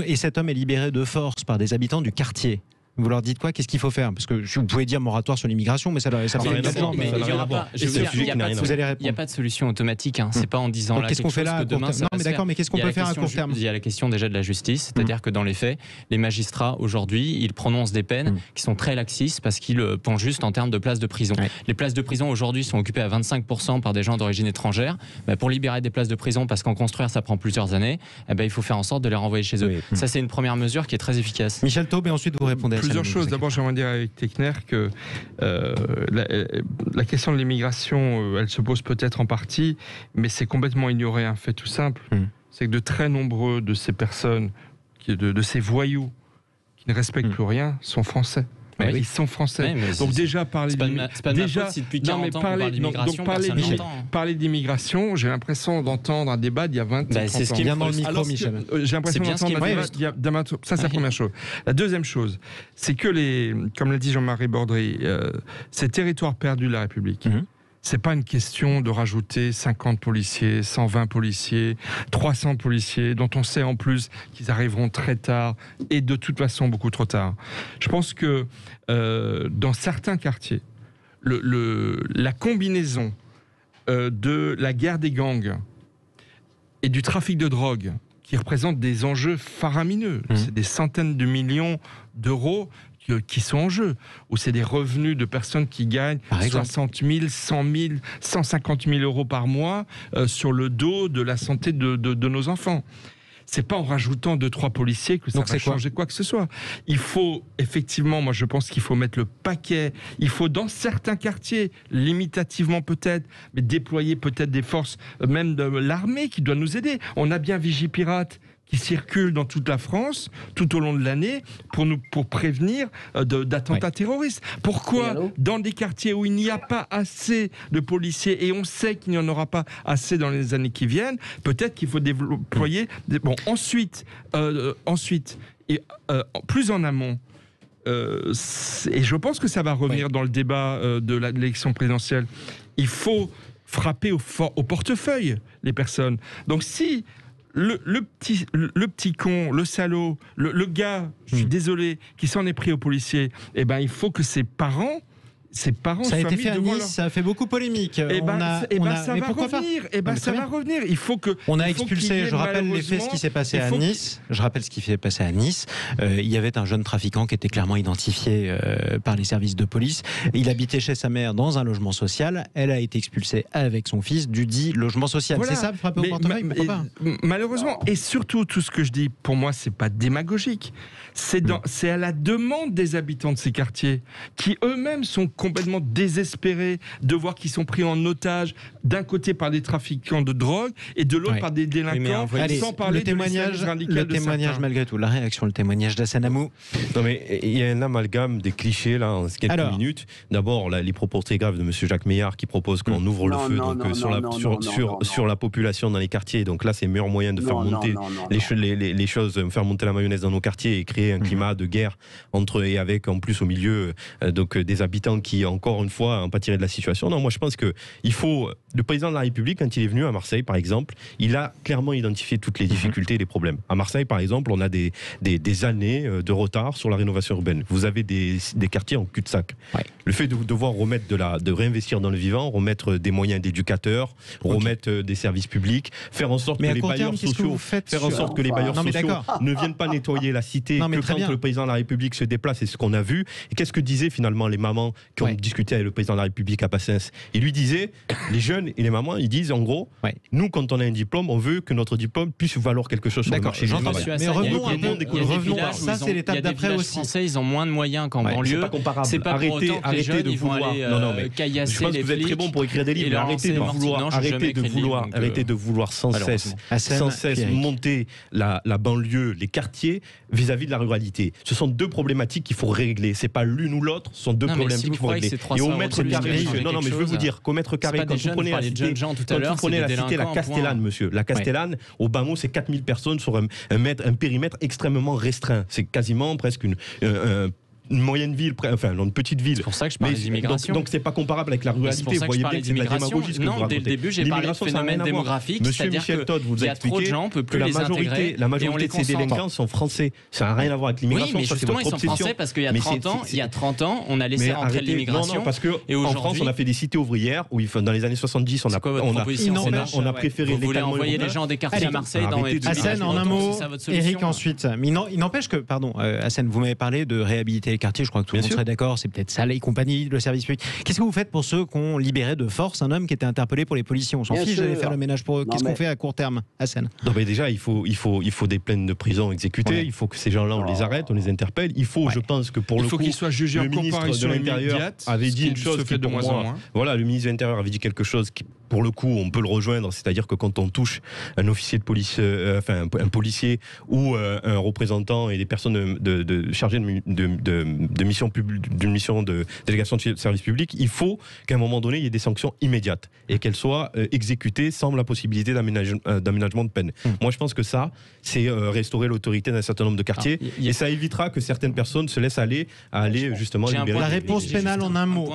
et cet homme est libéré de force par des habitants du quartier? Vous leur dites quoi? Qu'est-ce qu'il faut faire? Parce que vous pouvez dire moratoire sur l'immigration, mais ça paraît évident. Mais il n'y a pas de solution automatique. C'est pas en disant là qu'est-ce qu'on fait là à demain. Non, mais d'accord, mais qu'est-ce qu'on peut faire à court terme? Il y a la question déjà de la justice, c'est-à-dire que dans les faits, les magistrats aujourd'hui, ils prononcent des peines qui sont très laxistes parce qu'ils pensent juste en termes de places de prison. Les places de prison aujourd'hui sont occupées à 25% par des gens d'origine étrangère. Pour libérer des places de prison, parce qu'en construire ça prend plusieurs années, il faut faire en sorte de les renvoyer chez eux. Ça, c'est une première mesure qui est très efficace. Michel Taube, et ensuite vous répondez. Plusieurs choses. D'abord, j'aimerais dire avec Techner que la question de l'immigration, elle se pose peut-être en partie, mais c'est complètement ignoré un fait tout simple. C'est que de très nombreux de ces personnes, de ces voyous qui ne respectent plus rien, sont français. Ils sont français. Donc déjà parler parler d'immigration, j'ai l'impression d'entendre un débat d'il y a 20 ans. C'est ce qui vient dans le micro, Michel. J'ai l'impression d'entendre un débat d'il y a 20 ans. Ça, c'est la première chose. La deuxième chose, c'est que comme l'a dit Jean-Marie Bordry, ces territoires perdus de la République, c'est pas une question de rajouter 50 policiers, 120 policiers, 300 policiers, dont on sait en plus qu'ils arriveront très tard et de toute façon beaucoup trop tard. Je pense que dans certains quartiers, la combinaison de la guerre des gangs et du trafic de drogue, qui représente des enjeux faramineux, c'est des centaines de millions d'euros qui sont en jeu, où c'est des revenus de personnes qui gagnent 60 000, 100 000, 150 000 euros par mois sur le dos de la santé de nos enfants. C'est pas en rajoutant 2-3 policiers que ça va changer quoi que ce soit. Il faut effectivement, moi je pense qu'il faut mettre le paquet. Il faut dans certains quartiers, limitativement peut-être, mais déployer peut-être des forces, même de l'armée qui doit nous aider. On a bien Vigipirate qui circulent dans toute la France tout au long de l'année pour prévenir d'attentats terroristes. Pourquoi dans des quartiers où il n'y a pas assez de policiers et on sait qu'il n'y en aura pas assez dans les années qui viennent, peut-être qu'il faut déployer ensuite plus en amont. Et je pense que ça va revenir dans le débat de l'élection présidentielle. Il faut frapper au portefeuille les personnes. Donc si le petit con, le salaud, le gars, je suis désolé, qui s'en est pris aux policiers, il faut que ses parents ses parents Ça a soient été mis fait à devant Nice, leur... ça a fait beaucoup polémique. Ça Mais va pourquoi pas revenir. mais Ça très va bien. revenir. Il faut que. On a il faut qu'il y expulsé, ait je rappelle les faits, ce qui s'est passé à Nice. Je rappelle ce qui s'est passé à Nice. Il y avait un jeune trafiquant qui était clairement identifié par les services de police. Il habitait chez sa mère dans un logement social. Elle a été expulsée avec son fils du dit logement social. Voilà. C'est ça, frapper au portefeuille, pourquoi pas Malheureusement, et surtout tout ce que je dis, pour moi, c'est pas démagogique. C'est à la demande des habitants de ces quartiers qui eux-mêmes sont complètement désespérés de voir qu'ils sont pris en otage d'un côté par des trafiquants de drogue et de l'autre par des délinquants, sans parler le témoignage, malgré tout, la réaction, le témoignage d'Hassan Amou. Non mais il y a un amalgame des clichés là en quelques minutes. D'abord les propos très graves de M. Jacques Meillard qui propose qu'on ouvre le feu sur la population dans les quartiers. Donc là c'est le meilleur moyen de faire monter les choses, faire monter la mayonnaise dans nos quartiers et créer un climat de guerre entre et avec en plus au milieu donc des habitants qui encore une fois en pâtiraient de la situation. Non, moi je pense que il faut le président de la République quand il est venu à Marseille par exemple, il a clairement identifié toutes les difficultés et les problèmes. À Marseille par exemple, on a des années de retard sur la rénovation urbaine. Vous avez des quartiers en cul-de-sac. Ouais. Le fait de devoir remettre de réinvestir dans le vivant, remettre des moyens d'éducateurs, remettre des services publics, faire en sorte que les bailleurs sociaux, ne viennent pas nettoyer la cité que quand le président de la République se déplace, c'est ce qu'on a vu. Et qu'est-ce que disaient finalement les mamans qui ont discuté avec le président de la République à Passens? Il lui disait, les jeunes et les mamans, ils disent en gros, nous quand on a un diplôme, on veut que notre diplôme puisse valoir quelque chose sur le marché du travail. Mais revenons à ça, c'est l'étape d'après aussi. Français, ils ont moins de moyens qu'en banlieue. C'est pas comparable. C'est pas pour autant que les jeunes ils vont aller caillasser je pense que vous êtes très bon pour écrire des livres, mais arrêtez de vouloir sans cesse monter la banlieue, les quartiers vis-à-vis de la ruralité. Ce sont deux problématiques qu'il faut régler. C'est pas l'une ou l'autre, ce sont deux problématiques qu'il faut régler. Et au mètre carré, mais je veux vous dire qu'au mètre carré, quand vous prenez la cité, la Castellane, monsieur, la Castellane, au bas mot, c'est 4000 personnes sur un périmètre extrêmement restreint. C'est quasiment presque une moyenne ville, enfin une petite ville. C'est pour ça que je parle d'immigration. Donc c'est pas comparable avec la ruralité. Vous voyez bien que c'est de la démagogie. Non, dès le début, j'ai parlé de phénomène démographique. Monsieur Michel Todt vous a expliqué que la majorité de ces délinquants sont français. Ça n'a rien à voir avec l'immigration. Oui, mais justement, ils sont français parce qu'il y a 30 ans, on a laissé rentrer l'immigration. Non, parce qu'en France, on a fait des cités ouvrières où dans les années 70, on a préféré vous voulez envoyer les gens des quartiers à Marseille dans les Hassan, en un mot, Eric ensuite. Mais il n'empêche que, pardon, Hassan, vous m'avez parlé de réhabiliter quartier, je crois que tout le monde serait d'accord, c'est peut-être ça, et compagnie, le service public. Qu'est-ce que vous faites pour ceux qui ont libéré de force un homme qui était interpellé pour les policiers? On s'en fiche d'aller faire le ménage pour eux. Qu'est-ce qu'on fait à court terme, Hassan? Non, mais déjà, il faut des peines de prison exécutées, il faut que ces gens-là, on les arrête, on les interpelle. Il faut, je pense que pour le coup, qu'ils soient jugés en comparution de l'Intérieur avait dit une chose qui, pour moi, voilà, le ministre de l'Intérieur avait dit quelque chose qui, pour le coup, on peut le rejoindre, c'est-à-dire que quand on touche un officier de police, un policier ou un représentant et des personnes chargées d'une mission de délégation de service public, il faut qu'à un moment donné, il y ait des sanctions immédiates et qu'elles soient exécutées sans la possibilité d'aménagement de peine. Moi, je pense que ça, c'est restaurer l'autorité d'un certain nombre de quartiers et ça évitera que certaines personnes se laissent aller justement libérer. La réponse pénale en un mot.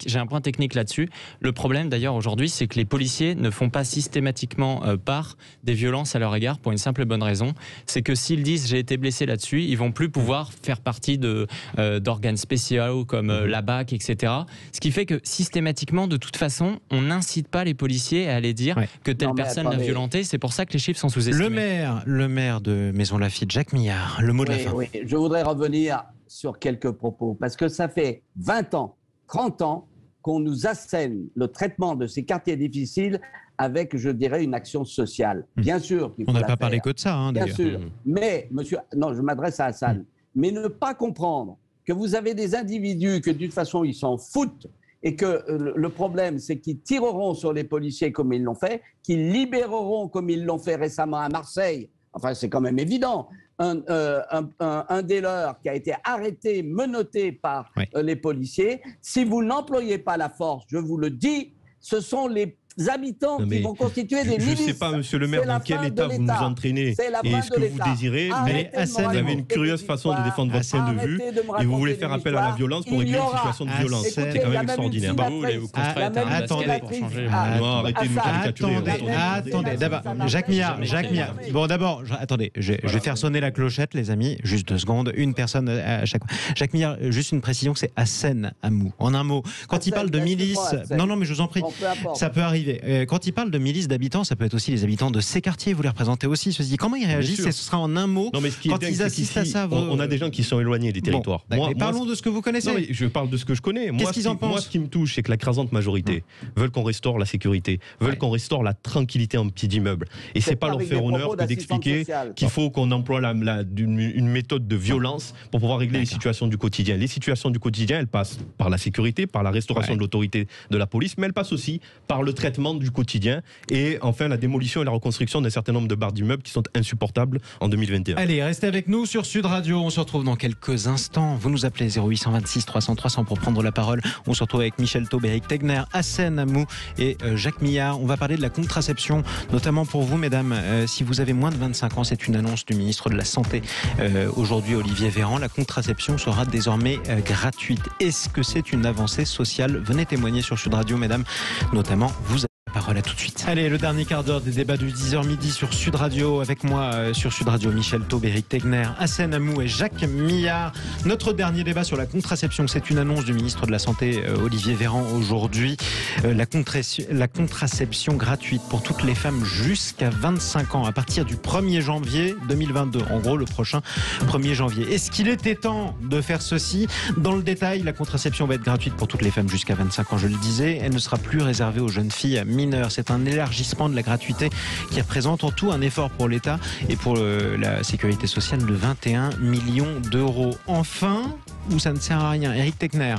J'ai un point technique là-dessus. Le problème d'ailleurs aujourd'hui, c'est que les policiers ne font pas systématiquement part des violences à leur égard pour une simple et bonne raison, c'est que s'ils disent j'ai été blessé là-dessus, ils vont plus pouvoir faire partie d'organes spéciaux comme la BAC, etc. Ce qui fait que systématiquement, de toute façon, on n'incite pas les policiers à aller dire que telle personne l'a violenté. C'est pour ça que les chiffres sont sous-estimés. Le maire de Maison Lafitte, Jacques Millard, le mot de la fin. Oui, je voudrais revenir sur quelques propos, parce que ça fait 20 ans, 30 ans qu'on nous assène le traitement de ces quartiers difficiles avec, je dirais, une action sociale. Bien sûr qu'il faut on n'a pas parlé que de ça, bien d'ailleurs. sûr. Mais, monsieur, non, je m'adresse à Hassan, mais ne pas comprendre que vous avez des individus que, de toute façon, ils s'en foutent et que le problème, c'est qu'ils tireront sur les policiers comme ils l'ont fait, qu'ils libéreront comme ils l'ont fait récemment à Marseille. Enfin, c'est quand même évident. Un des leurs qui a été arrêté, menotté par les policiers. Si vous n'employez pas la force, je vous le dis, ce sont les habitants qui vont constituer des milices. Je ne sais pas, monsieur le maire, dans quel état vous nous entraînez et ce que vous désirez, mais vous avez une curieuse façon de défendre votre point de vue et vous voulez faire appel à la violence pour régler une situation de violence. C'est quand même extraordinaire. Arrêtez de nous caricaturer. Attendez, d'abord, Jacques Millard. Bon, d'abord, attendez, je vais faire sonner la clochette, les amis, juste 2 secondes, une personne à chaque fois. Jacques Millard, juste une précision, c'est Hassen Amou. En un mot, quand il parle de milices, non, mais je vous en prie, ça peut arriver. Quand il parle de milices d'habitants, ça peut être aussi les habitants de ces quartiers. Vous les représentez aussi. Ceci, comment ils réagissent? Et ce sera en un mot. Non, mais ce qui quand est ils assistent à ça, on a des gens qui sont éloignés des territoires. Bon, mais parlons de ce que vous connaissez. Non, mais je parle de ce que je connais. Qu'est-ce qu'ils en pensent? Moi, ce qui me touche, c'est que l'écrasante majorité veulent qu'on restaure la sécurité, veulent qu'on restaure la tranquillité en petits immeubles. Et c'est pas leur faire honneur que d'expliquer qu'il faut qu'on emploie une méthode de violence pour pouvoir régler les situations du quotidien. Les situations du quotidien, elles passent par la sécurité, par la restauration de l'autorité de la police, mais elles passent aussi par le traitement du quotidien et enfin la démolition et la reconstruction d'un certain nombre de barres d'immeubles qui sont insupportables en 2021. Allez, restez avec nous sur Sud Radio. On se retrouve dans quelques instants. Vous nous appelez 0826 300 300 pour prendre la parole. On se retrouve avec Michel Taube, Éric Tegner, Hassen Amou et Jacques Millard. On va parler de la contraception, notamment pour vous, mesdames. Si vous avez moins de 25 ans, c'est une annonce du ministre de la Santé aujourd'hui, Olivier Véran. La contraception sera désormais gratuite. Est-ce que c'est une avancée sociale? Venez témoigner sur Sud Radio, mesdames. Notamment, vous avez la parole. À tout de suite. Allez, le dernier quart d'heure des débats du 10h midi sur Sud Radio. Avec moi sur Sud Radio, Michel Taube, Éric Tegner, Hassen Amou et Jacques Millard. Notre dernier débat sur la contraception, c'est une annonce du ministre de la Santé, Olivier Véran, aujourd'hui. La contraception gratuite pour toutes les femmes jusqu'à 25 ans à partir du 1er janvier 2022. En gros, le prochain 1er janvier. Est-ce qu'il était temps de faire ceci? Dans le détail, la contraception va être gratuite pour toutes les femmes jusqu'à 25 ans, je le disais. Elle ne sera plus réservée aux jeunes filles mineures. C'est un élargissement de la gratuité qui représente en tout un effort pour l'État et pour la sécurité sociale de 21 millions d'euros. Enfin, ou ça ne sert à rien? Éric Tegner.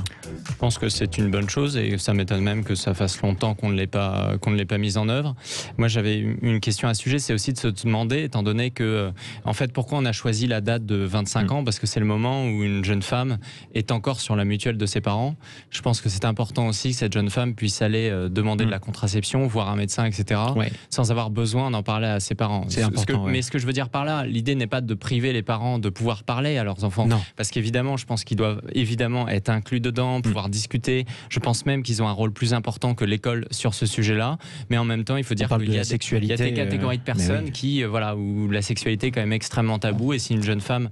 Je pense que c'est une bonne chose et ça m'étonne même que ça fasse longtemps qu'on ne l'ait pas mise en œuvre. Moi, j'avais une question à ce sujet, c'est aussi de se demander, étant donné que, en fait, pourquoi on a choisi la date de 25 ans? Parce que c'est le moment où une jeune femme est encore sur la mutuelle de ses parents. Je pense que c'est important aussi que cette jeune femme puisse aller demander de la contraception, voir un médecin, etc., sans avoir besoin d'en parler à ses parents. C'est important. Mais ce que je veux dire par là, l'idée n'est pas de priver les parents de pouvoir parler à leurs enfants. Non. Parce qu'évidemment, je pense qu'ils doivent évidemment être inclus dedans, pouvoir discuter. Je pense même qu'ils ont un rôle plus important que l'école sur ce sujet-là. Mais en même temps, il faut dire qu'il y a des catégories de personnes qui, où la sexualité est quand même extrêmement taboue. Et si une jeune femme,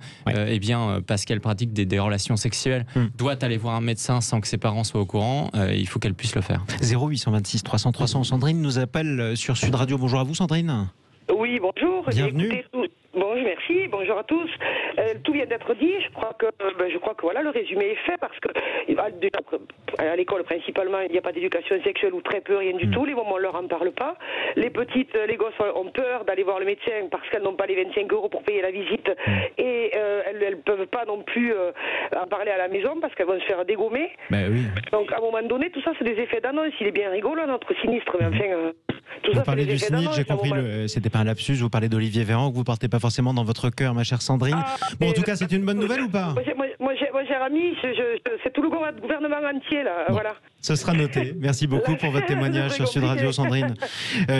parce qu'elle pratique des relations sexuelles, doit aller voir un médecin sans que ses parents soient au courant, il faut qu'elle puisse le faire. 0826 300 300. Sandrine nous appelle sur Sud Radio. Bonjour à vous, Sandrine. Oui, bonjour. Bienvenue. Bon, merci, bonjour à tous. Tout vient d'être dit, je crois que voilà, le résumé est fait parce que déjà, à l'école principalement, il n'y a pas d'éducation sexuelle ou très peu, rien du tout. Les mamans ne leur en parlent pas. Les gosses ont peur d'aller voir le médecin parce qu'elles n'ont pas les 25 € pour payer la visite et elles ne peuvent pas non plus en parler à la maison parce qu'elles vont se faire dégommer. Donc à un moment donné, tout ça c'est des effets d'annonce. Il est bien rigolo notre sinistre, mais enfin... Vous parlez du SNIT, j'ai compris, c'était pas un lapsus, vous parlez d'Olivier Véran que vous portez pas forcément dans votre cœur, ma chère Sandrine. En tout cas, c'est une bonne nouvelle ou pas? Moi, cher ami, c'est tout le gouvernement entier, là, voilà. Ce sera noté. Merci beaucoup pour votre témoignage sur Sud Radio, Sandrine.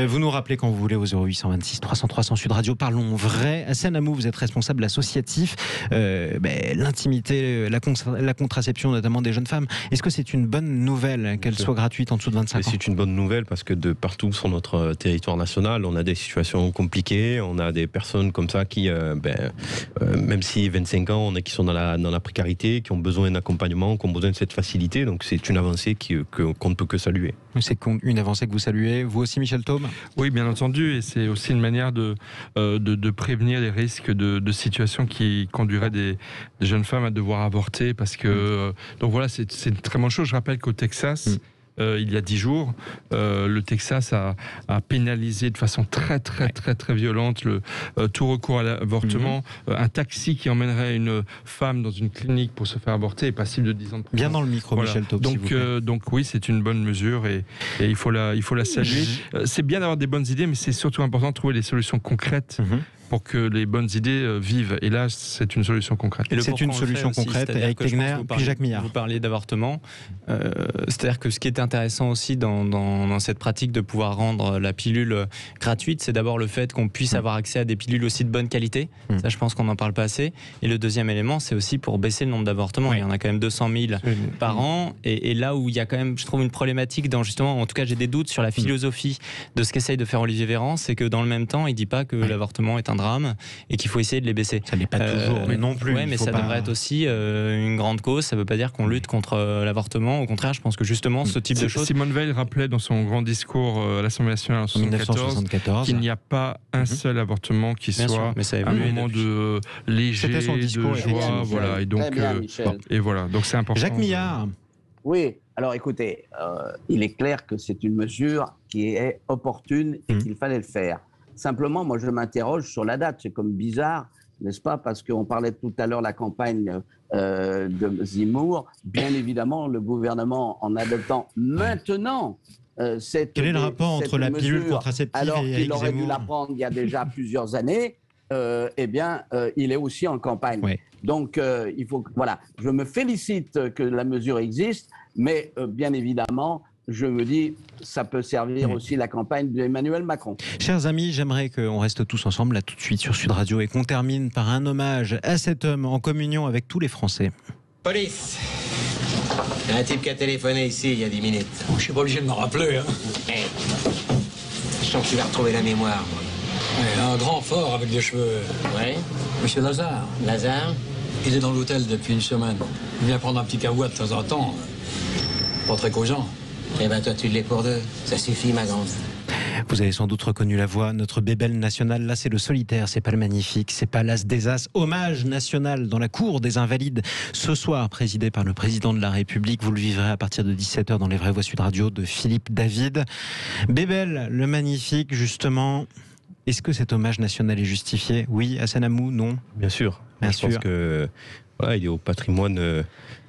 Vous nous rappelez quand vous voulez au 0826 300 300 Sud Radio. Parlons vrai. Hassen Amou, vous êtes responsable associatif. L'intimité, la contraception, notamment des jeunes femmes. Est-ce que c'est une bonne nouvelle qu'elle soit gratuite en dessous de 25 ans? C'est une bonne nouvelle parce que de partout sur notre territoire national, on a des situations compliquées. On a des personnes comme ça qui, même si 25 ans, on a qui sont dans la précarité, qui ont besoin d'accompagnement, qui ont besoin de cette facilité. Donc c'est une avancée qu'on ne peut que saluer. C'est une avancée que vous saluez. Vous aussi, Michel Taube? Oui, bien entendu. Et c'est aussi une manière de prévenir les risques de situations qui conduiraient des jeunes femmes à devoir avorter. Parce que, donc voilà, c'est une très bonne chose. Je rappelle qu'au Texas, il y a 10 jours, le Texas a pénalisé de façon très violente tout recours à l'avortement. Un taxi qui emmènerait une femme dans une clinique pour se faire avorter est passible de 10 ans de prison. Bien dans le micro, voilà. Michel Taube. Donc oui, c'est une bonne mesure et il faut la saluer. C'est bien d'avoir des bonnes idées, mais c'est surtout important de trouver des solutions concrètes pour que les bonnes idées vivent. Et là, c'est une solution concrète. C'est une solution concrète. Éric Tegner, puis Jacques Millard. Vous parliez d'avortement. C'est-à-dire que ce qui est intéressant aussi dans cette pratique de pouvoir rendre la pilule gratuite, c'est d'abord le fait qu'on puisse avoir accès à des pilules aussi de bonne qualité. Ça, je pense qu'on n'en parle pas assez. Et le deuxième élément, c'est aussi pour baisser le nombre d'avortements. Il y en a quand même 200 000 par an. Et là où il y a quand même, je trouve, une problématique dans justement, en tout cas, j'ai des doutes sur la philosophie de ce qu'essaye de faire Olivier Véran, c'est que dans le même temps, il dit pas que l'avortement est un drame et qu'il faut essayer de les baisser. Ça n'est pas toujours non plus. Oui, mais ça devrait être aussi une grande cause. Ça ne veut pas dire qu'on lutte contre l'avortement. Au contraire, je pense que justement, ce type de choses... Simone Veil rappelait dans son grand discours à l'Assemblée nationale en 1974 qu'il n'y a pas un seul avortement qui soit un moment de léger, de joie. Voilà. Et donc, et voilà. Donc c'est important. Jacques Millard. Oui, alors écoutez, il est clair que c'est une mesure qui est opportune et qu'il fallait le faire. Simplement, moi je m'interroge sur la date. C'est comme bizarre, n'est-ce pas? Parce qu'on parlait tout à l'heure de la campagne de Zemmour. Bien évidemment, le gouvernement, en adoptant maintenant Quel est le rapport entre la pilule contraceptive alors et qu'il Éric aurait dû Zemmour la prendre il y a déjà plusieurs années, eh bien, il est aussi en campagne. Oui. Donc, il faut, voilà, je me félicite que la mesure existe, mais bien évidemment, je me dis, ça peut servir aussi la campagne d'Emmanuel Macron. Chers amis, j'aimerais qu'on reste tous ensemble là tout de suite sur Sud Radio et qu'on termine par un hommage à cet homme en communion avec tous les Français. Police! Il y a un type qui a téléphoné ici il y a 10 minutes. Je suis pas obligé de me rappeler, hein. Hey. Je sens que tu vas retrouver la mémoire, moi. Ouais, un grand fort avec des cheveux. Ouais? Monsieur Lazare. Lazare? Il est dans l'hôtel depuis une semaine. Il vient prendre un petit cahuat de temps en temps. Pas très causant. Eh ben toi, tu l'es pour deux. Ça suffit, ma grande. Vous avez sans doute reconnu la voix, notre bébelle nationale. Là, c'est le solitaire, c'est pas le magnifique, c'est pas l'as des as. Hommage national dans la cour des Invalides ce soir, présidé par le président de la République. Vous le vivrez à partir de 17h dans les Vraies Voix Sud Radio de Philippe David. Bébelle, le magnifique, justement. Est-ce que cet hommage national est justifié? Oui, Hassan Amou, non? Bien sûr. Bien sûr. Je pense que voilà, il est au patrimoine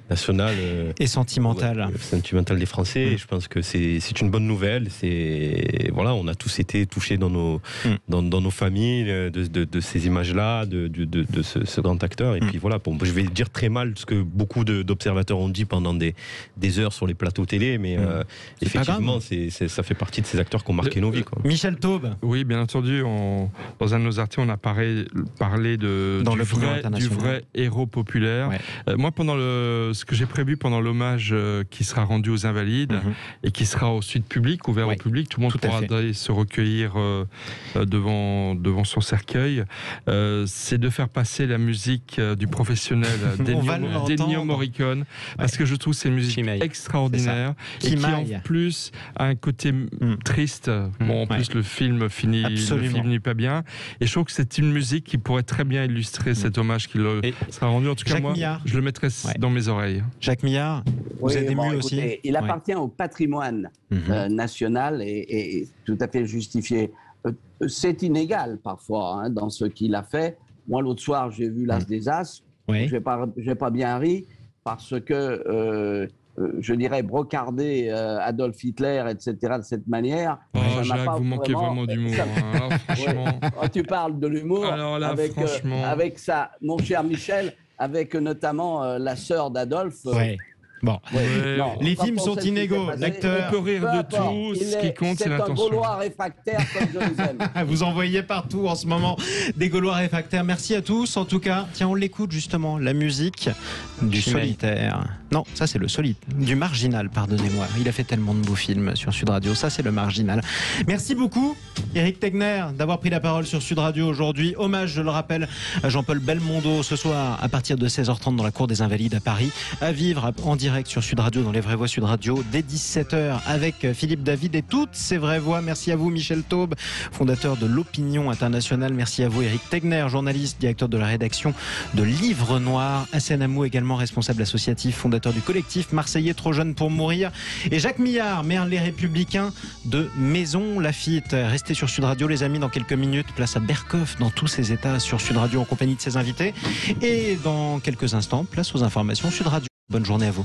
national et sentimental. Sentimental des Français. Et je pense que c'est une bonne nouvelle. Voilà, on a tous été touchés dans nos familles de ces images-là, de ce grand acteur. Et puis voilà, bon, je vais dire très mal ce que beaucoup d'observateurs ont dit pendant des heures sur les plateaux télé, mais effectivement, ça fait partie de ces acteurs qui ont marqué nos vies, quoi. Michel Taube. Oui, bien entendu. Dans un de nos articles, on a parlé du vrai héros populaire. Ouais. Moi, pendant ce que j'ai prévu pendant l'hommage qui sera rendu aux Invalides et qui sera ensuite public, ouvert au public, tout le monde pourra se recueillir devant son cercueil, c'est de faire passer la musique du professionnel d'Ennio Morricone, parce que je trouve c'est une musique extraordinaire et qui en plus a un côté triste. Bon, en plus le film finit pas bien, et je trouve que c'est une musique qui pourrait très bien illustrer cet hommage qui sera rendu. En tout cas, Jacques moi, Millard. Je le mettrai dans mes oreilles. Jacques Millard, vous êtes ému aussi? Il appartient au patrimoine national et tout à fait justifié. C'est inégal parfois dans ce qu'il a fait. Moi, l'autre soir, j'ai vu l'As des As. J'ai pas bien ri parce que je dirais brocarder Adolf Hitler, etc. de cette manière. Jacques, vous manquez vraiment d'humour. Alors, franchement... Tu parles de l'humour avec ça, mon cher Michel, avec notamment la sœur d'Adolphe. Bon, les films sont inégaux. L'acteur peut rire de tout. Ce qui compte, c'est l'intention. C'est un Gaulois réfractaire comme je les aime. Vous en voyez partout en ce moment des Gaulois réfractaires. Merci à tous. En tout cas, tiens, on l'écoute justement. La musique du solitaire. Non, ça c'est le solitaire. Du marginal, pardonnez-moi. Il a fait tellement de beaux films sur Sud Radio. Ça c'est le marginal. Merci beaucoup, Éric Tegner, d'avoir pris la parole sur Sud Radio aujourd'hui. Hommage, je le rappelle, à Jean-Paul Belmondo ce soir à partir de 16h30 dans la cour des Invalides à Paris. À vivre en direct sur Sud Radio dans les Vraies Voix Sud Radio dès 17h avec Philippe David et toutes ces vraies voix. Merci à vous, Michel Taube, fondateur de l'Opinion Internationale. Merci à vous, Éric Tegner, journaliste, directeur de la rédaction de Livre Noir. Hassan Amou, également responsable associatif, fondateur du collectif Marseillais Trop Jeunes pour Mourir. Et Jacques Millard, maire Les Républicains de Maison Lafitte. Restez sur Sud Radio, les amis, dans quelques minutes. Place à Berkoff dans tous ses états sur Sud Radio en compagnie de ses invités. Et dans quelques instants, place aux informations Sud Radio. Bonne journée à vous.